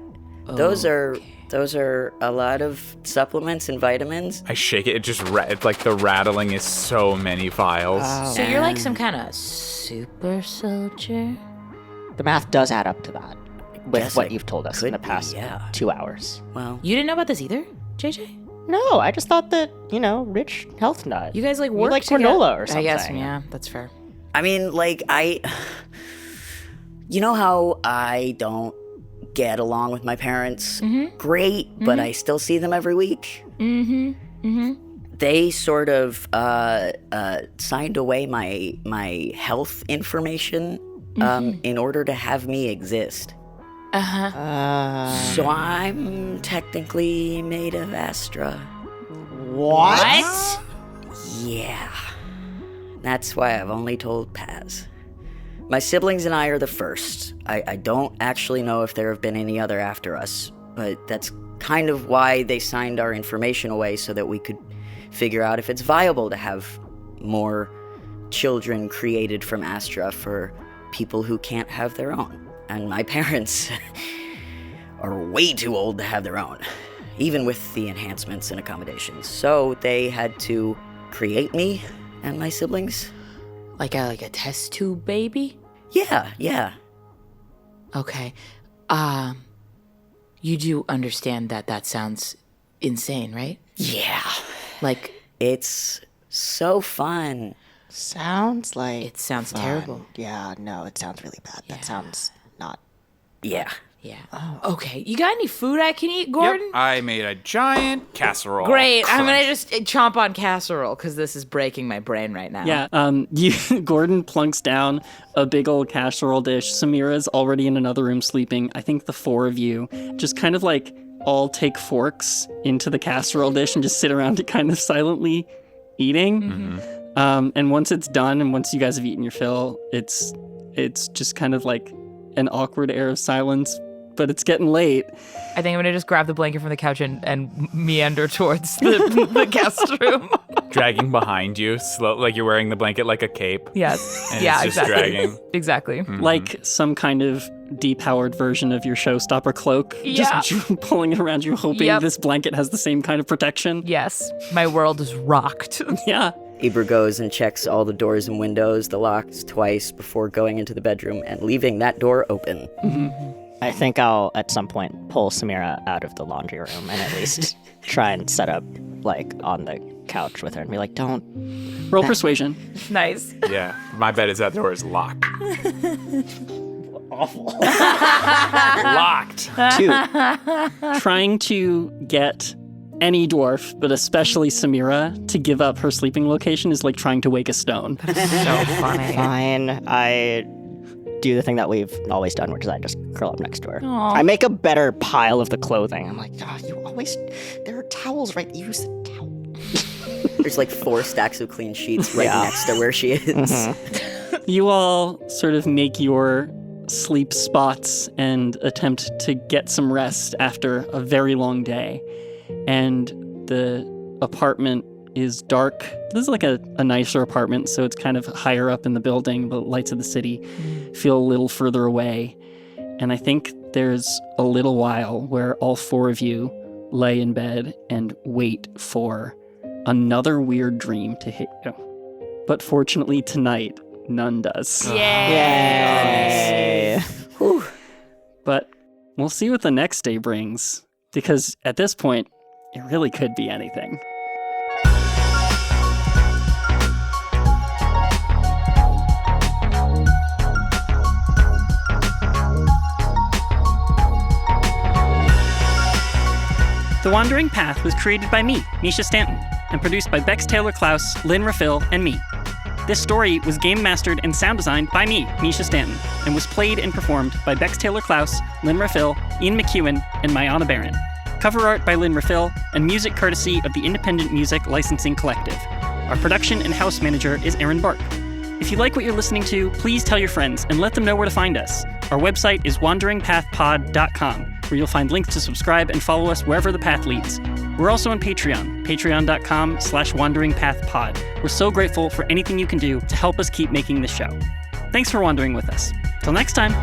Those are a lot of supplements and vitamins. I shake it. It's like the rattling is so many files. So you're like some kind of super soldier? The math does add up to that with Guess what it you've told us in the could be, past yeah. 2 hours. Well, You didn't know about this either, JJ? No, I just thought that, rich health nut. You guys like You work like together? granola or something. I guess, yeah, that's fair. I mean, like, you know how I don't get along with my parents? Great, but I still see them every week. They sort of signed away my health information in order to have me exist. So I'm technically made of Astra. What? Yeah. That's why I've only told Paz. My siblings and I are the first. I don't actually know if there have been any other after us, but that's kind of why they signed our information away so that we could figure out if it's viable to have more children created from Astra for people who can't have their own. And my parents are way too old to have their own, even with the enhancements and accommodations. So they had to create me and my siblings. Like a test tube baby? Yeah. Okay. You do understand that sounds insane, right? Yeah. Like, It's so fun. Sounds like it sounds fun. terrible. Yeah, no, it sounds really bad. That sounds not. Yeah. Yeah. Okay. You got any food I can eat, Gordon? Yep, I made a giant casserole. Great. I'm gonna Crunch. just chomp on casserole because this is breaking my brain right now. Yeah, Gordon plunks down a big old casserole dish. Samira's already in another room sleeping. I think the four of you just kind of like all take forks into the casserole dish and just sit around it kind of silently eating. And once it's done and once you guys have eaten your fill, it's just kind of like an awkward air of silence, but it's getting late. I think I'm gonna just grab the blanket from the couch and meander towards the guest room. Dragging behind you, slow, like you're wearing the blanket like a cape. Yes. And Yeah. it's just Exactly. dragging. Exactly. Like some kind of depowered version of your showstopper cloak. Yeah. Just pulling it around you, hoping Yep. this blanket has the same kind of protection. Yes. My world is rocked. Yeah. Ibra goes and checks all the doors and windows, the locks twice before going into the bedroom and leaving that door open. I think I'll at some point pull Samira out of the laundry room and at least try and set up like on the couch with her and be like, don't. Roll persuasion. Nice. Yeah, my bet is that door is locked. Awful. Locked. 2. Trying to get any dwarf, but especially Samira, to give up her sleeping location is like trying to wake a stone. So funny. Fine. I do the thing that we've always done, which is I just curl up next to her. I make a better pile of the clothing. I'm like, there are towels, right? Use the towel. There's like 4 stacks of clean sheets right next to where she is. Mm-hmm. You all sort of make your sleep spots and attempt to get some rest after a very long day. And the apartment is dark. This is like a nicer apartment, so it's kind of higher up in the building. The lights of the city feel a little further away. And I think there's a little while where all 4 of you lay in bed and wait for another weird dream to hit you. But fortunately tonight, none does. Yay! Whew. But we'll see what the next day brings, because at this point, it really could be anything. The Wandering Path was created by me, Misha Stanton, and produced by Bex Taylor Klaus, Lynn Raffil, and me. This story was game mastered and sound designed by me, Misha Stanton, and was played and performed by Bex Taylor Klaus, Lynn Raffil, Ian McEwen, and Mayana Barron. Cover art by Lynn Raffil, and music courtesy of the Independent Music Licensing Collective. Our production and house manager is Erin Bark. If you like what you're listening to, please tell your friends and let them know where to find us. Our website is wanderingpathpod.com, where you'll find links to subscribe and follow us wherever the path leads. We're also on Patreon, patreon.com/wanderingpathpod. We're so grateful for anything you can do to help us keep making this show. Thanks for wandering with us. Till next time.